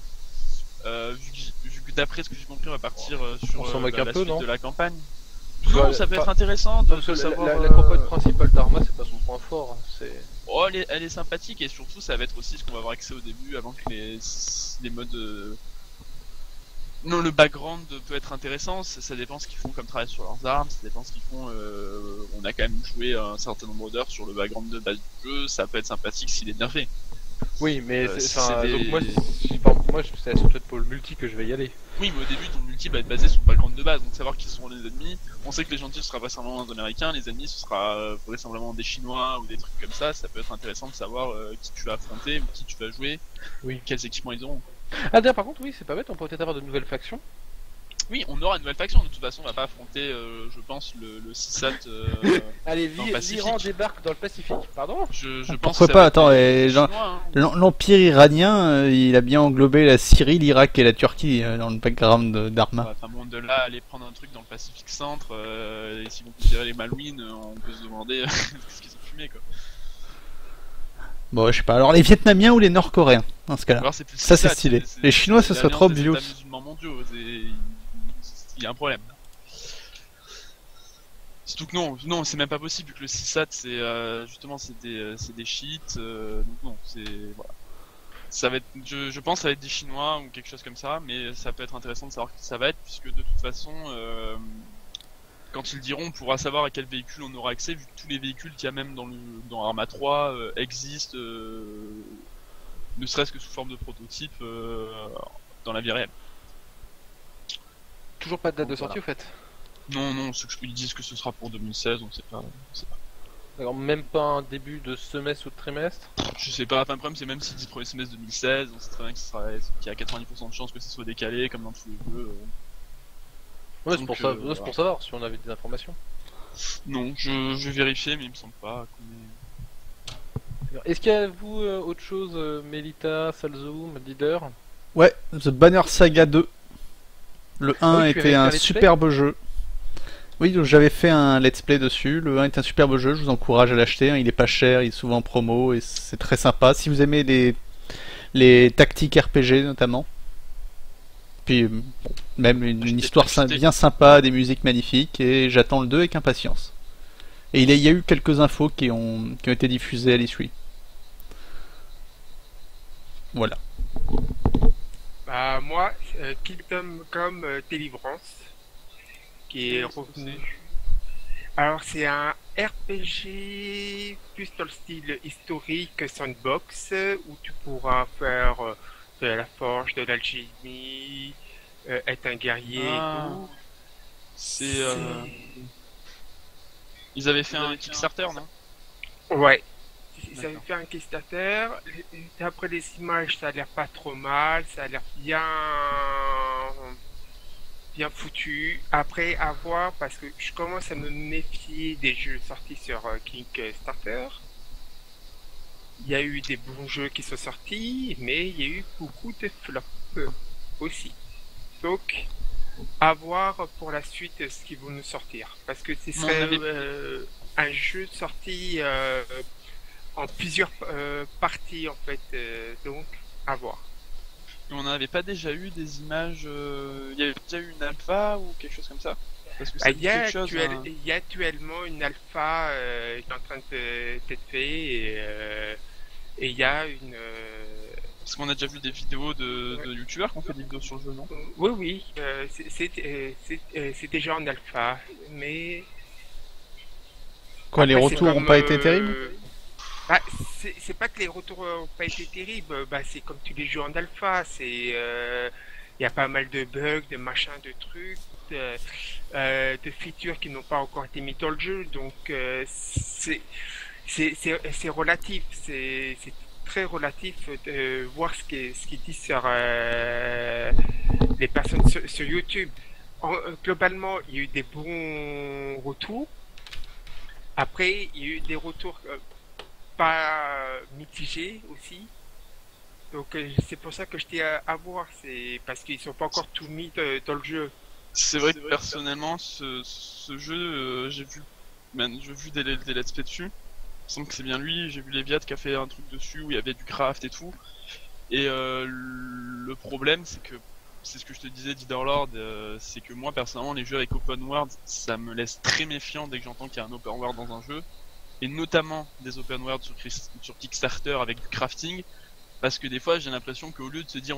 Vu que d'après ce que j'ai compris, on va partir sur On s'en moque un la peu, suite non de la campagne. Bah, Non, ça peut enfin, être intéressant de, Non, parce que savoir. la campagne principale d'Arma, c'est pas son point fort. Hein, c'est. Oh, elle est sympathique et surtout, ça va être aussi ce qu'on va avoir accès au début avant que les modes Non, le background peut être intéressant, ça dépend ce qu'ils font comme travail sur leurs armes, ça dépend ce qu'ils font. On a quand même joué un certain nombre d'heures sur le background de base du jeu, ça peut être sympathique s'il est bien fait. Oui, mais des... donc moi c'est surtout pour le multi que je vais y aller. Oui, mais au début, ton multi va être basé sur le background de base, donc savoir qui sont les ennemis. On sait que les gentils ce sera vraisemblablement des Américains, les ennemis ce sera vraisemblablement des Chinois ou des trucs comme ça. Ça peut être intéressant de savoir qui tu vas affronter ou qui tu vas jouer, oui, quels équipements ils auront. Ah d'ailleurs, par contre, oui, c'est pas bête, on pourrait peut-être avoir de nouvelles factions. Oui, on aura une nouvelle faction. De toute façon, on va pas affronter, je pense, le CISAT. Allez, Pacifique. l'Iran débarque dans le Pacifique, pardon. Je pense. Pourquoi que ça pas? va Attends, être et les genre, Chinois, hein. l'Empire iranien, il a bien englobé la Syrie, l'Irak et la Turquie dans le background d'Arma. Enfin bon, de là, aller prendre un truc dans le Pacifique Centre, et si vous considérez les Malouines, on peut se demander ce qu'ils ont fumé, quoi. Bon, je sais pas. Alors, les Vietnamiens ou les Nord-Coréens, dans ce cas-là? Alors, c'est plus Ça, c'est CISAT, stylé. Les Chinois, ça serait trop l'alliance des obvious. États musulmans mondiaux, il y a un problème. Surtout que non, c'est même pas possible vu que le CISAT, c'est justement c'est des chiites, donc non, c'est voilà. Ça va être, je pense, ça va être des Chinois ou quelque chose comme ça, mais ça peut être intéressant de savoir qui ça va être puisque de toute façon, quand ils le diront, on pourra savoir à quel véhicule on aura accès vu que tous les véhicules qu'il y a même dans Arma 3 existent, ne serait-ce que sous forme de prototype dans la vie réelle. Toujours pas de date de Donc, sortie voilà. au fait. Non, ils disent que ce sera pour 2016, on sait pas. Alors même pas un début de semestre ou de trimestre. Je sais pas, enfin, le problème c'est même s'ils disent premier semestre 2016, on sait très bien qu'il y a 90% de chances que ça soit décalé, comme dans tous les jeux. Ouais, c'est Donc, pour ça, voilà. c'est pour savoir si on avait des informations. Non, je vais vérifier, mais il me semble pas qu'on Est-ce qu'il y a vous autre chose, Melita, Salzoom, Leader? Ouais, The Banner Saga 2. Le 1 Ah oui, tu avais était fait un un let's play superbe jeu. Oui, donc j'avais fait un let's play dessus. Le 1 est un superbe jeu, je vous encourage à l'acheter. Il est pas cher, il est souvent en promo et c'est très sympa. Si vous aimez les tactiques RPG notamment. Puis même une histoire bien sympa, des musiques magnifiques et j'attends le 2 avec impatience. Et il y a eu quelques infos qui ont été diffusées à l'E3. Voilà. Bah, moi, Kingdom Come Deliverance, qui est revenu. Alors, c'est un RPG plus dans le style historique sandbox où tu pourras faire de la forge, de l'alchimie, être un guerrier et tout. C'est. Ils avaient fait un Kickstarter, non? Ouais. Ça avait fait un Kickstarter. D'après les images, ça a l'air pas trop mal. Ça a l'air bien foutu. Après, à voir, parce que je commence à me méfier des jeux sortis sur Kickstarter. Il y a eu des bons jeux qui sont sortis, mais il y a eu beaucoup de flops aussi. Donc, à voir pour la suite ce qu'ils vont nous sortir. Parce que ce serait un jeu sorti en plusieurs parties, en fait. Donc, à voir. Et on n'avait pas déjà eu des images. Il y avait déjà eu une alpha ou quelque chose comme ça? Parce que il y a actuellement une alpha qui est en train d'être faite et il y a une. Parce qu'on a déjà vu des vidéos de youtubeurs qui ont fait des vidéos sur le jeu, non? Oui, c'est déjà en alpha, mais. Quoi, les retours n'ont pas été terribles? Bah, c'est pas que les retours n'ont pas été terribles, bah, c'est comme tous les jeux en alpha, il y a pas mal de bugs, de machins, de trucs, de features qui n'ont pas encore été mis dans le jeu, donc c'est relatif, c'est très relatif de voir ce qu'ils disent sur les personnes sur YouTube. Globalement, il y a eu des bons retours. Après, il y a eu des retours pas mitigés aussi. Donc c'est pour ça que je dis à voir, c'est parce qu'ils sont pas encore tout mis dans le jeu. C'est vrai que personnellement, ce jeu, j'ai vu des let's play dessus. Il me semble que c'est bien lui. J'ai vu Leviat qui a fait un truc dessus où il y avait du craft et tout. Et le problème, c'est que c'est ce que je te disais, Leaderlord, c'est que moi personnellement, les jeux avec open world, ça me laisse très méfiant dès que j'entends qu'il y a un open world dans un jeu. Et notamment des open world sur Kickstarter avec du crafting, parce que des fois j'ai l'impression qu'au lieu de se dire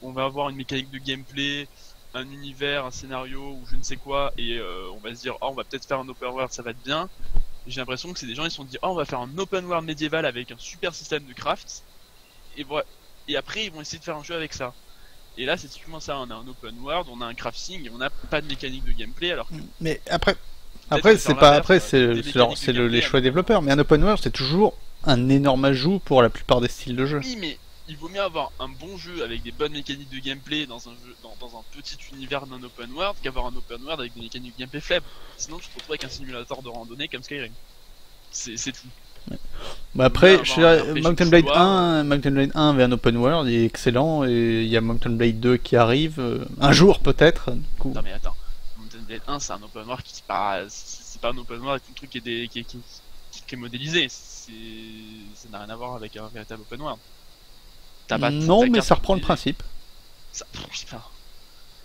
on va avoir une mécanique de gameplay un univers, un scénario ou je ne sais quoi, et on va se dire, oh, on va peut-être faire un open world, ça va être bien. J'ai l'impression que c'est des gens, ils se sont dit, oh, on va faire un open world médiéval avec un super système de craft, et voilà. Et après, ils vont essayer de faire un jeu avec ça. Et là, c'est typiquement ça, on a un open world, on a un crafting, et on n'a pas de mécanique de gameplay, alors que... Mais après c'est pas, après c'est les choix développeurs, mais un open world c'est toujours un énorme ajout pour la plupart des styles de jeu. Oui, mais il vaut mieux avoir un bon jeu avec des bonnes mécaniques de gameplay dans un jeu, dans un petit univers d'un open world qu'avoir un open world avec des mécaniques de gameplay faibles. Sinon, tu te retrouves avec un simulateur de randonnée comme Skyrim. C'est tout. Bah après, Bien, je dirais, un Mountain Blade 1, Mountain Blade 1 avait un open world, il est excellent, et il y a Mountain Blade 2 qui arrive, un jour peut-être, du coup. Non mais attends, Mountain Blade 1 c'est un open world qui c'est pas un open world avec un truc qui est modélisé, ça n'a rien à voir avec un véritable open world. Non, mais ça reprend le principe. Ça, enfin,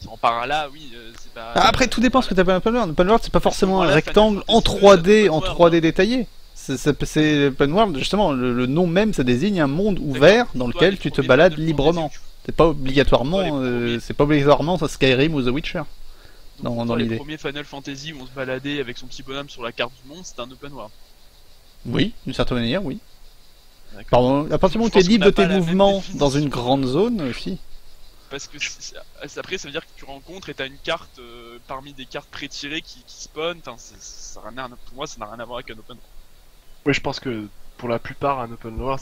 si on part là, oui, c'est pas... Après, tout dépend ce que t'appelles un open world. Open world, c'est pas forcément un Voilà, rectangle Final en Fantasy 3D, en 3D détaillé. C'est open world, justement, le nom même, ça désigne un monde ouvert dans lequel tu te balades librement. C'est pas obligatoirement, ça Skyrim ou The Witcher. Dans les l'idée. premiers Final Fantasy où on se baladait avec son petit bonhomme sur la carte du monde, c'était un open world. Oui, d'une certaine manière, oui. D'accord. Pardon, à partir du moment où tu es Je pense libre qu'on de n'a tes pas la même mouvements définition. dans une grande zone, si. Parce que après, ça veut dire que tu rencontres et t'as une carte parmi des cartes pré-tirées qui spawn. Enfin, pour moi, ça n'a rien à voir avec un open world. Oui, je pense que pour la plupart, un open world,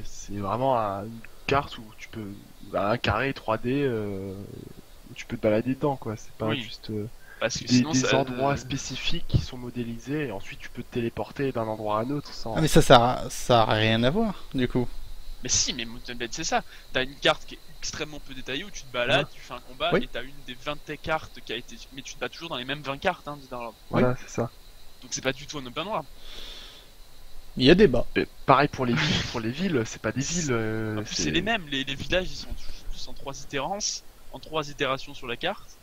c'est vraiment une carte où tu peux, un carré 3D, où tu peux te balader dedans, quoi. C'est pas Oui. juste Parce que des sinon, ça, endroits spécifiques qui sont modélisés et ensuite tu peux te téléporter d'un endroit à un autre sans. Ah, mais ça a rien à voir, du coup. Mais si, mais Mountain Blade, c'est ça. T'as une carte qui est extrêmement peu détaillée où tu te balades, tu fais un combat, Oui. et t'as une des 20 cartes qui a été. Mais tu te bats toujours dans les mêmes 20 cartes, hein, dit dans l'ordre. Voilà, c'est ça. Donc c'est pas du tout un open world. Il y a débat. Et pareil pour les villes, c'est pas des villes. En plus, c'est les mêmes. Les villages, ils sont tous en 3 itérances, en 3 itérations sur la carte.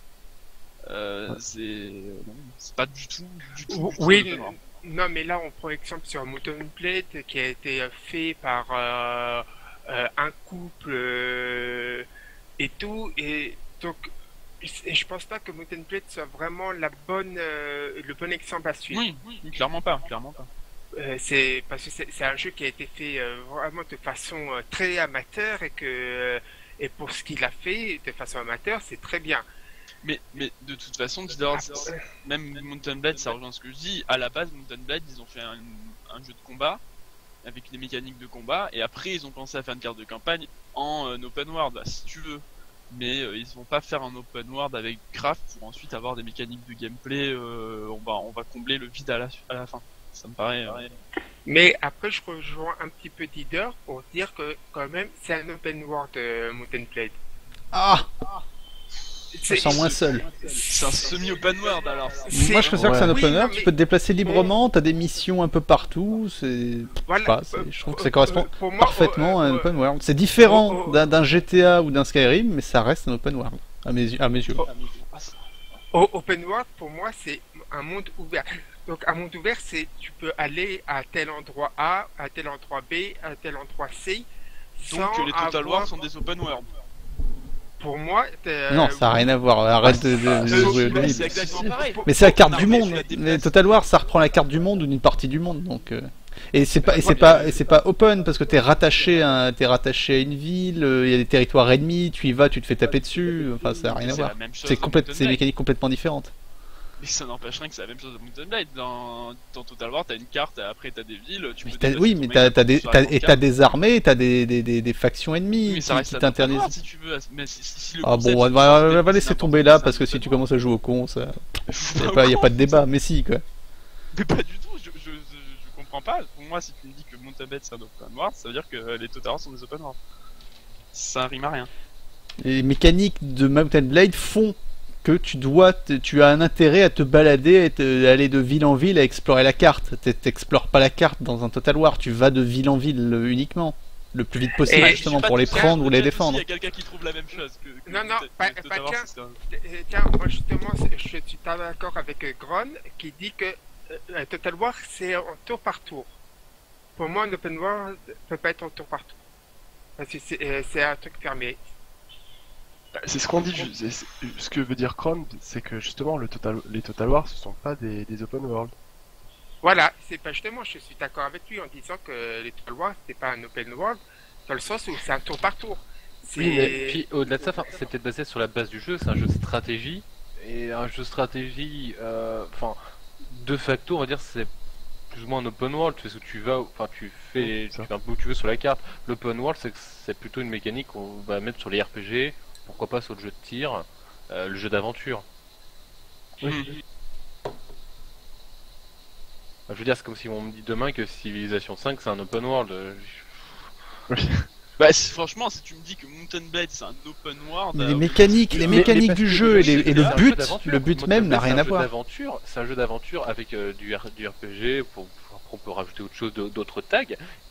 C'est pas du tout un Oui, open world. non, mais là, on prend exemple sur Mountain Blade qui a été fait par un couple et tout, et donc je pense pas que Mountain Blade soit vraiment le bon exemple à suivre. Oui, clairement pas. C'est parce que c'est un jeu qui a été fait vraiment de façon très amateur et pour ce qu'il a fait de façon amateur, c'est très bien. Mais de toute façon, même Mountain Blade, ça rejoint ce que je dis. À la base, Mountain Blade, ils ont fait un jeu de combat avec des mécaniques de combat, et après ils ont pensé à faire une carte de campagne en open world, si tu veux. Mais ils vont pas faire un open world avec craft pour ensuite avoir des mécaniques de gameplay. On va combler le vide à la fin. Ça me paraît. Mais après, je rejoins un petit peu Dider pour dire que quand même, c'est un open world Mountain Blade. Ah, je me sens moins seul. C'est un semi-open world alors. Moi, je considère que c'est un open Oui, world, non, tu peux te déplacer librement, t'as des missions un peu partout, Voilà. je trouve que ça correspond Pour moi, parfaitement à un open world. C'est différent oh. d'un GTA ou d'un Skyrim, mais ça reste un open world, à mes yeux. Open world, pour moi, c'est un monde ouvert. Donc, un monde ouvert, c'est tu peux aller à tel endroit A, à tel endroit B, à tel endroit C. Donc sans les Total avoir- War sont des open world. Pour moi, Non, ça n'a rien à voir, arrête de jouer au C'est vide. exactement pareil. Mais c'est la carte On du arrive, monde. tu la Mais déplaces. Total War, ça reprend la carte du monde ou d'une partie du monde, donc. Et c'est pas open parce que t'es rattaché à une ville, il y a des territoires ennemis, tu y vas, tu te fais taper dessus. Enfin, ça n'a rien à C'est voir. la même chose C'est dans Mountain des Blade. mécaniques complètement différentes. Mais ça n'empêche rien que c'est la même chose de Mountain Blade. Dans Total War, t'as une carte, après t'as des villes, tu peux déplacer Oui, ton mais mec t'as sur la grande carte. des armées, t'as des factions ennemies Mais ça reste qui un open t'interdisent. world, si tu veux. Mais si le Ah concept, bon, c'est on va c'est laisser n'importe tomber quoi, là c'est parce un que si open tu world. commences à jouer au con, ça. Je Y a vois pas, y a con, pas de débat, mais si quoi. Mais pas du tout, je comprends pas. Pour moi, si tu me dis que Mountain Blade c'est un open world, ça veut dire que les Total War sont des open world. Ça rime à rien. Les mécaniques de Mountain Blade font que tu as un intérêt à te balader, aller de ville en ville, à explorer la carte. T'explores pas la carte dans un Total War, tu vas de ville en ville uniquement, le plus vite possible Et justement pour les prendre ou les défendre. Il y a quelqu'un qui trouve la même chose que Non, Total War, tiens. c'est un- Tiens, moi justement, je suis pas d'accord avec Gron qui dit que Total War c'est en tour par tour. Pour moi, un open world peut pas être en tour par tour. Parce que c'est un truc fermé. C'est ce qu'on dit, ce que veut dire Chrome, c'est que justement les Total War ce sont pas des open world. Voilà, c'est pas justement, je suis d'accord avec lui en disant que les Total War, c'est pas un open world, dans le sens où c'est un tour par tour. Oui, mais puis au-delà de ça, c'est peut-être basé sur la base du jeu, c'est un jeu de stratégie, et un jeu de stratégie, de facto, on va dire, c'est plus ou moins un open world, tu fais ce que tu vas, enfin tu fais un peu où tu veux sur la carte. L'open world, c'est plutôt une mécanique qu'on va mettre sur les RPG, pourquoi pas sur le jeu de tir, le jeu d'aventure. Oui. Je veux dire, c'est comme si on me dit demain que Civilization 5 c'est un open world. Bah, franchement, si tu me dis que Mountain Blade c'est un open world. Les mécaniques du jeu et le le but même n'a rien à voir. C'est un jeu d'aventure avec du RPG on peut rajouter autre chose, d'autres tags,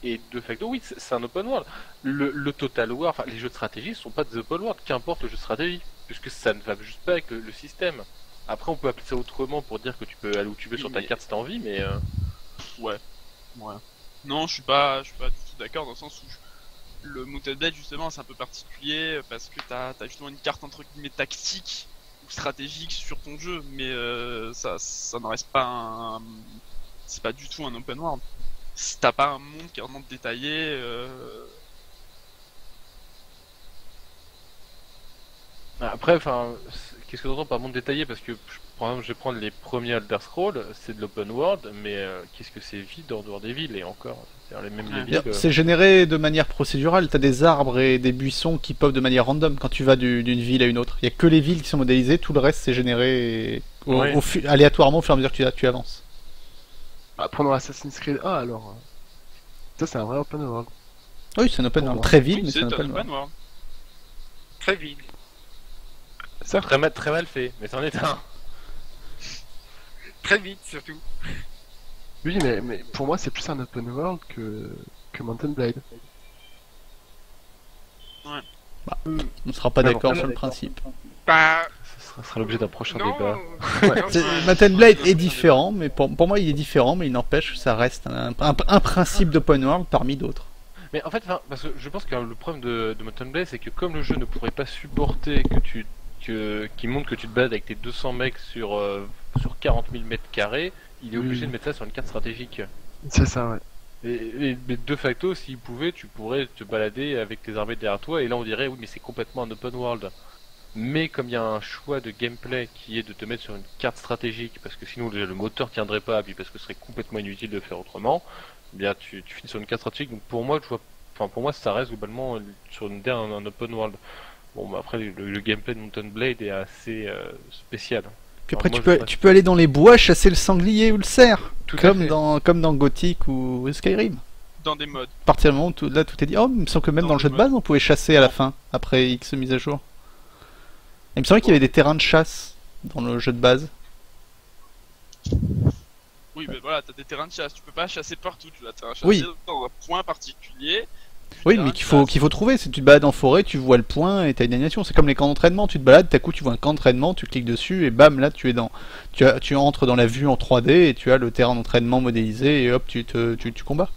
et de facto, oui, c'est un open world. Le Total War, enfin, les jeux de stratégie sont pas des open world, qu'importe le jeu de stratégie, puisque ça ne va juste pas avec le système. Après, on peut appeler ça autrement pour dire que tu peux aller où tu veux sur ta carte si t'as envie, mais. Ouais. Non, je suis pas du tout d'accord dans le sens où le Mountain Blade justement c'est un peu particulier parce que t'as justement une carte entre guillemets tactique ou stratégique sur ton jeu, mais ça n'en reste pas c'est pas du tout un open world. T'as pas un monde qui est vraiment détaillé. Après, qu'est-ce que tu entends par monde détaillé? Parce que, par exemple, je vais prendre les premiers Elder Scrolls, c'est de l'open world, mais qu'est-ce que c'est vide en dehors des villes, et encore, c'est-à-dire les villes. C'est généré de manière procédurale, t'as des arbres et des buissons qui pop de manière random quand tu vas d'une ville à une autre. Il y a que les villes qui sont modélisées, tout le reste c'est généré aléatoirement au fur et à mesure que tu avances. Bah, prenons Assassin's Creed A alors. Ça c'est un vrai open world. Oui, c'est un open world. Très vide, Oui, mais c'est un open world. world. Très vide. Ça, Très mal fait, mais c'en est un. Très vite surtout. oui, mais pour moi c'est plus un open world que Mountain Blade. On sera pas d'accord sur le principe. Bah, Ça sera l'objet d'un prochain non, débat. Mountain Blade est différent, mais pour moi il est différent, mais il n'empêche que ça reste un principe d'open world parmi d'autres. Mais en fait, parce que je pense que le problème de Mountain Blade, c'est que comme le jeu ne pourrait pas supporter qui montre que tu te balades avec tes 200 mecs sur 40 000 mètres carrés, il est obligé de mettre ça sur une carte stratégique. C'est ça, ouais. Mais de facto, s'il pouvait, tu pourrais te balader avec tes armées derrière toi, et là on dirait oui, mais c'est complètement un open world. Mais comme il y a un choix de gameplay qui est de te mettre sur une carte stratégique, parce que sinon le moteur tiendrait pas, puis parce que ce serait complètement inutile de faire autrement, eh bien tu finis sur une carte stratégique. Donc pour moi, pour moi ça reste globalement sur un open world. Bon, bah après le gameplay de Mountain Blade est assez spécial. Puis après tu peux aller dans les bois chasser le sanglier ou le cerf, comme dans Gothic ou Skyrim. Dans des modes. À partir du moment où là tout est dit, oh, il me semble que même dans le jeu de base on pouvait chasser à la fin, après X mise à jour. Il me semblait qu'il y avait des terrains de chasse dans le jeu de base. Oui, mais voilà, t'as des terrains de chasse, tu peux pas chasser partout, tu vas chasser Oui. dans un point particulier. Oui, mais qu'il faut trouver. Si tu te balades en forêt, tu vois le point et t'as une animation. C'est comme les camps d'entraînement. Tu te balades, d'un coup tu vois un camp d'entraînement, tu cliques dessus et bam, là tu entres dans la vue en 3D et tu as le terrain d'entraînement modélisé et hop, tu combats.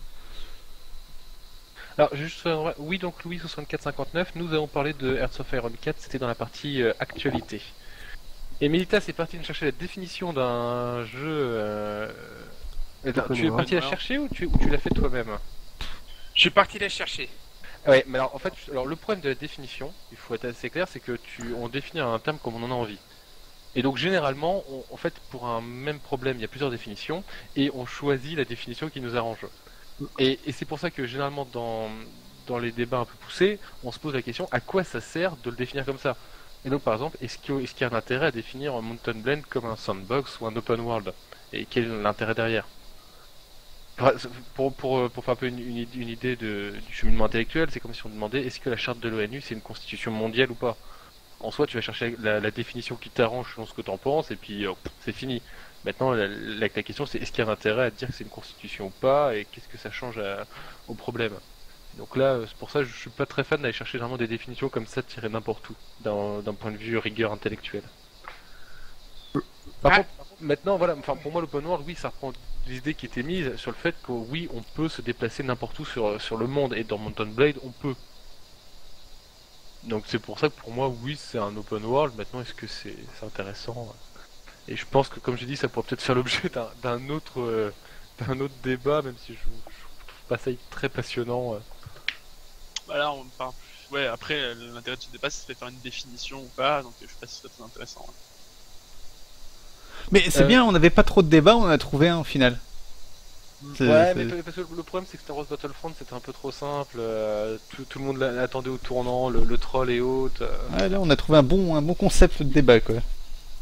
Alors, oui, donc Louis 6459, nous avons parlé de Hearts of Iron 4, c'était dans la partie actualité. Et Melita, c'est parti de chercher la définition d'un jeu. Tu es parti la chercher ou tu l'as fait toi-même? je suis parti la chercher. Ouais, mais alors en fait, le problème de la définition, il faut être assez clair, c'est que on définit un terme comme on en a envie. Et donc généralement, en fait, pour un même problème, il y a plusieurs définitions, et on choisit la définition qui nous arrange. Et c'est pour ça que généralement dans les débats un peu poussés, on se pose la question à quoi ça sert de le définir comme ça. Et donc par exemple, est-ce qu'il y a un intérêt à définir un Mountain Blade comme un sandbox ou un open world? Et quel est l'intérêt derrière? Pour faire un peu une idée du cheminement intellectuel, c'est comme si on demandait est-ce que la charte de l'ONU c'est une constitution mondiale ou pas? En soi, tu vas chercher la définition qui t'arrange selon ce que t'en penses, et puis c'est fini. Maintenant, la question c'est est-ce qu'il y a un intérêt à dire que c'est une constitution ou pas, et qu'est-ce que ça change au problème? Donc là, c'est pour ça que je suis pas très fan d'aller chercher vraiment des définitions comme ça tirées n'importe où, d'un point de vue rigueur intellectuelle. Par contre, maintenant, voilà, enfin pour moi l'open world, oui, ça reprend des idées qui étaient mises sur le fait que oui, on peut se déplacer n'importe où sur le monde, et dans Mountain Blade, on peut. Donc c'est pour ça que pour moi, oui, c'est un open world. Maintenant, est-ce que c'est intéressant? Et je pense que, comme j'ai dit, ça pourrait peut-être faire l'objet d'un autre débat, même si je trouve pas ça très passionnant. Bah là, on parle. Ouais, après, l'intérêt de ce débat, c'est de faire une définition ou pas, donc je sais pas si c'est très intéressant. Ouais. Mais c'est bien, on n'avait pas trop de débats, on en a trouvé un au final. Ouais, mais parce que le problème c'est que Star Wars Battlefront c'était un peu trop simple, tout le monde l'attendait au tournant, le troll et autres. Ouais, là on a trouvé un bon concept de débat quoi.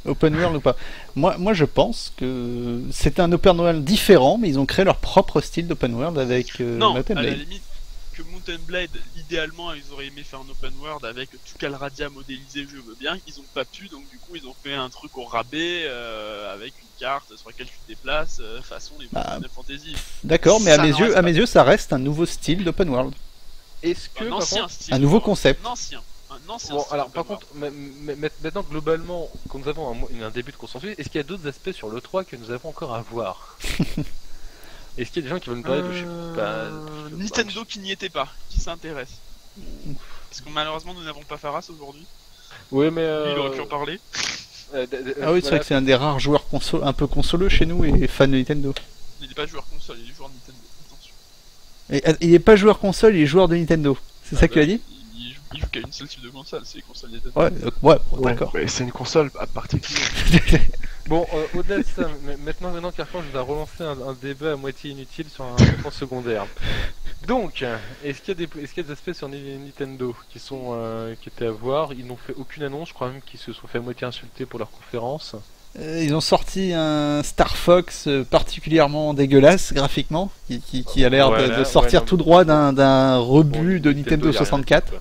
Open world ou pas. Moi je pense que c'était un open world différent, mais ils ont créé leur propre style d'open world avec non, Mount & à la Blade. limite, que Mount & Blade, idéalement, ils auraient aimé faire un open world avec tout Calradia modélisé, je veux bien, ils ont pas pu, donc du coup ils ont fait un truc au rabais, avec une carte sur laquelle tu te déplaces, façon les Final Fantasy. D'accord, mais Ça à mes yeux ça reste un nouveau style d'open world. Est-ce que Un ancien style. un nouveau concept. Un ancien bon, style alors open par world. contre, maintenant globalement, quand nous avons un début de consensus, est-ce qu'il y a d'autres aspects sur l'E3 que nous avons encore à voir? Est-ce qu'il y a des gens qui veulent nous parler de, je sais pas, Nintendo qui n'y était pas, qui s'intéresse. Parce que malheureusement nous n'avons pas Faras aujourd'hui. Oui, mais Lui, il aurait pu en parler. Ah oui, c'est vrai que c'est un des rares joueurs un peu consoleux chez nous et fan de Nintendo. Il n'est pas joueur console, il est joueur Nintendo. Attention. Et, il est pas joueur console, il est joueur de Nintendo. C'est ça que tu as dit? Il joue qu'à une seule type de console, c'est les consoles Nintendo. Ouais, bon, d'accord. Mais c'est une console à particulière. bon, au-delà de ça, maintenant Carrefour, je vais relancer un débat à moitié inutile sur un point secondaire. Donc, est-ce qu'il y a des aspects sur Nintendo qui étaient à voir? Ils n'ont fait aucune annonce, je crois même qu'ils se sont fait à moitié insulter pour leur conférence. Ils ont sorti un Star Fox particulièrement dégueulasse graphiquement, qui a l'air de sortir tout droit d'un rebut de Nintendo 64.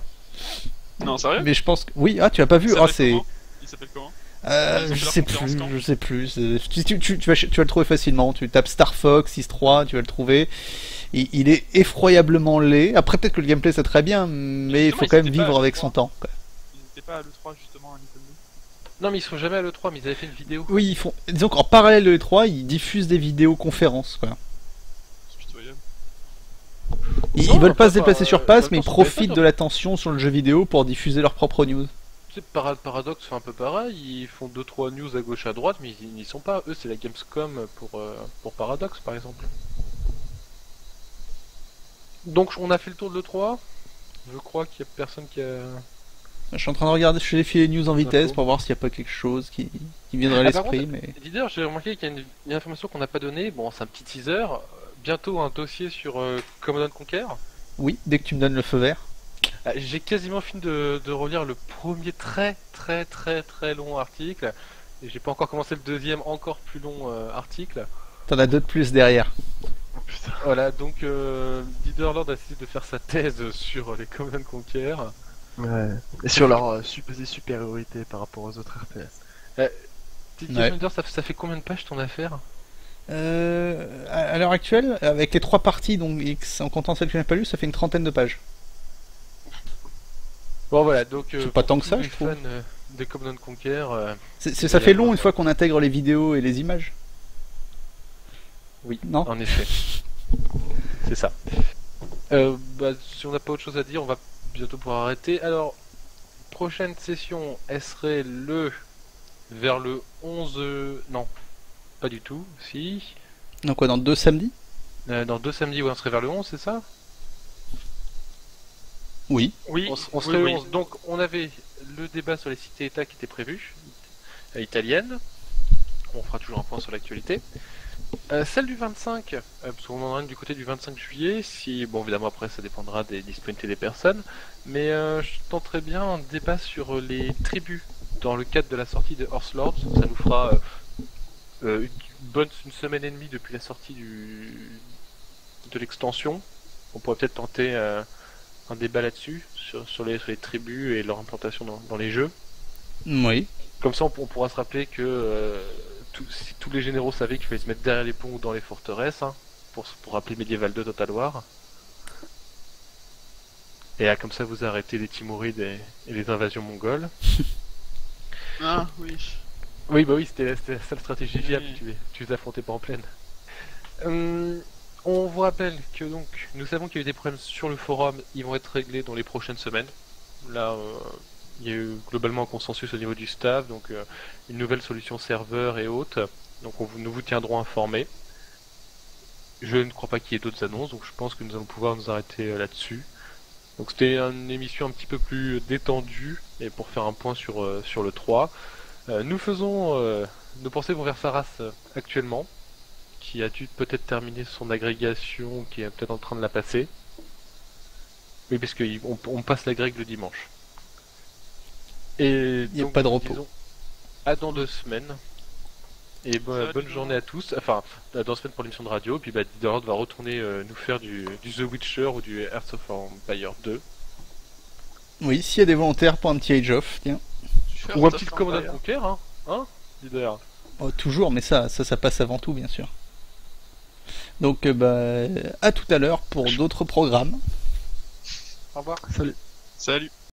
Non, sérieux? Mais je pense que... Oui, tu as pas vu? Il s'appelle comment? Je sais plus. Tu vas le trouver facilement. Tu tapes Star Fox 6.3, tu vas le trouver. Il est effroyablement laid. Après, peut-être que le gameplay c'est très bien, mais il faut quand même vivre avec son temps. Ils n'étaient pas à l'E3 justement à Nintendo? Non, mais ils sont jamais à l'E3, mais ils avaient fait une vidéo. Oui, ils font. Disons qu'en parallèle de l'E3, ils diffusent des vidéos conférences. Quoi. C'est pitoyable. Ils veulent pas se déplacer sur place, mais ils profitent de l'attention sur le jeu vidéo pour diffuser leurs propres news. C'est Paradox fait un peu pareil, ils font 2-3 news à gauche à droite, mais ils n'y sont pas. Eux, c'est la Gamescom pour Paradox, par exemple. Donc, on a fait le tour de l'E3. Je crois qu'il y a personne qui a... Je suis en train de regarder, je vais filer les news en vitesse pour voir s'il n'y a pas quelque chose qui viendrait à l'esprit. Mais... Leader, j'ai remarqué qu'il y a une information qu'on n'a pas donnée. Bon, c'est un petit teaser. Bientôt un dossier sur Command & Conquer. Oui, dès que tu me donnes le feu vert. J'ai quasiment fini de relire le premier très long article. Et j'ai pas encore commencé le deuxième, encore plus long article. T'en as deux de plus derrière. Oh, putain. Voilà, donc Leader Lord a décidé de faire sa thèse sur les Command & Conquer. Ouais. Et sur leur supposée supériorité par rapport aux autres RTS. Ça fait combien de pages ton affaire? À l'heure actuelle, avec les 3 parties, donc en comptant celle que je n'ai pas lues, ça fait une 30aine de pages. Bon voilà, donc c'est pas tant que ça, les je trouve. fans des Command & Conquer. Ça fait long une fois qu'on intègre les vidéos et les images. Oui, non. En effet. C'est ça. Si on n'a pas autre chose à dire, on va bientôt pouvoir arrêter. Alors, prochaine session, elle serait vers le 11... Non, pas du tout, si... Donc quoi, dans 2 samedis? Dans 2 samedis, on serait vers le 11, c'est ça? Oui. On serait le 11. Donc, on avait le débat sur les cités-états qui était prévu, italienne. On fera toujours un point sur l'actualité. Celle du 25, parce qu'on en aura une du côté du 25 juillet, bon évidemment après ça dépendra des disponibilités des personnes, mais je tenterai bien un débat sur les tribus dans le cadre de la sortie de Horse Lords. Ça nous fera une semaine et demie depuis la sortie de l'extension. On pourrait peut-être tenter un débat là-dessus, sur les tribus et leur implantation dans les jeux. Oui. Comme ça on pourra se rappeler que... si tous les généraux savaient qu'il fallait se mettre derrière les ponts ou dans les forteresses, hein, pour rappeler Medieval 2 Total War. Et comme ça vous arrêtez les Timurides et les invasions mongoles. Ah oui. Oui, bah oui, c'était ça la stratégie viable, tu les affrontais pas en pleine. On vous rappelle que donc nous savons qu'il y a eu des problèmes sur le forum, ils vont être réglés dans les prochaines semaines. Là, il y a eu globalement un consensus au niveau du staff, donc une nouvelle solution serveur et autres. Donc nous vous tiendrons informés. Je ne crois pas qu'il y ait d'autres annonces, donc je pense que nous allons pouvoir nous arrêter là-dessus. Donc c'était une émission un petit peu plus détendue, et pour faire un point sur le 3. Nous faisons nos pensées vont vers Saras actuellement, qui a dû peut-être terminer son agrégation, qui est peut-être en train de la passer. Oui, parce qu'on passe l'agrég le dimanche. Et Il n'y a pas de repos. Disons, à dans 2 semaines. Et bonne journée à tous. Enfin, dans 2 semaines pour l'émission de radio. Puis Didorot va retourner nous faire du The Witcher ou du Hearts of Empire 2. Oui, s'il y a des volontaires pour un petit Age of, tiens. Ou un petit Command & Conquer, hein Didorot. Oh, toujours, mais ça passe avant tout, bien sûr. Donc, à tout à l'heure pour d'autres programmes. Au revoir. Salut. Salut.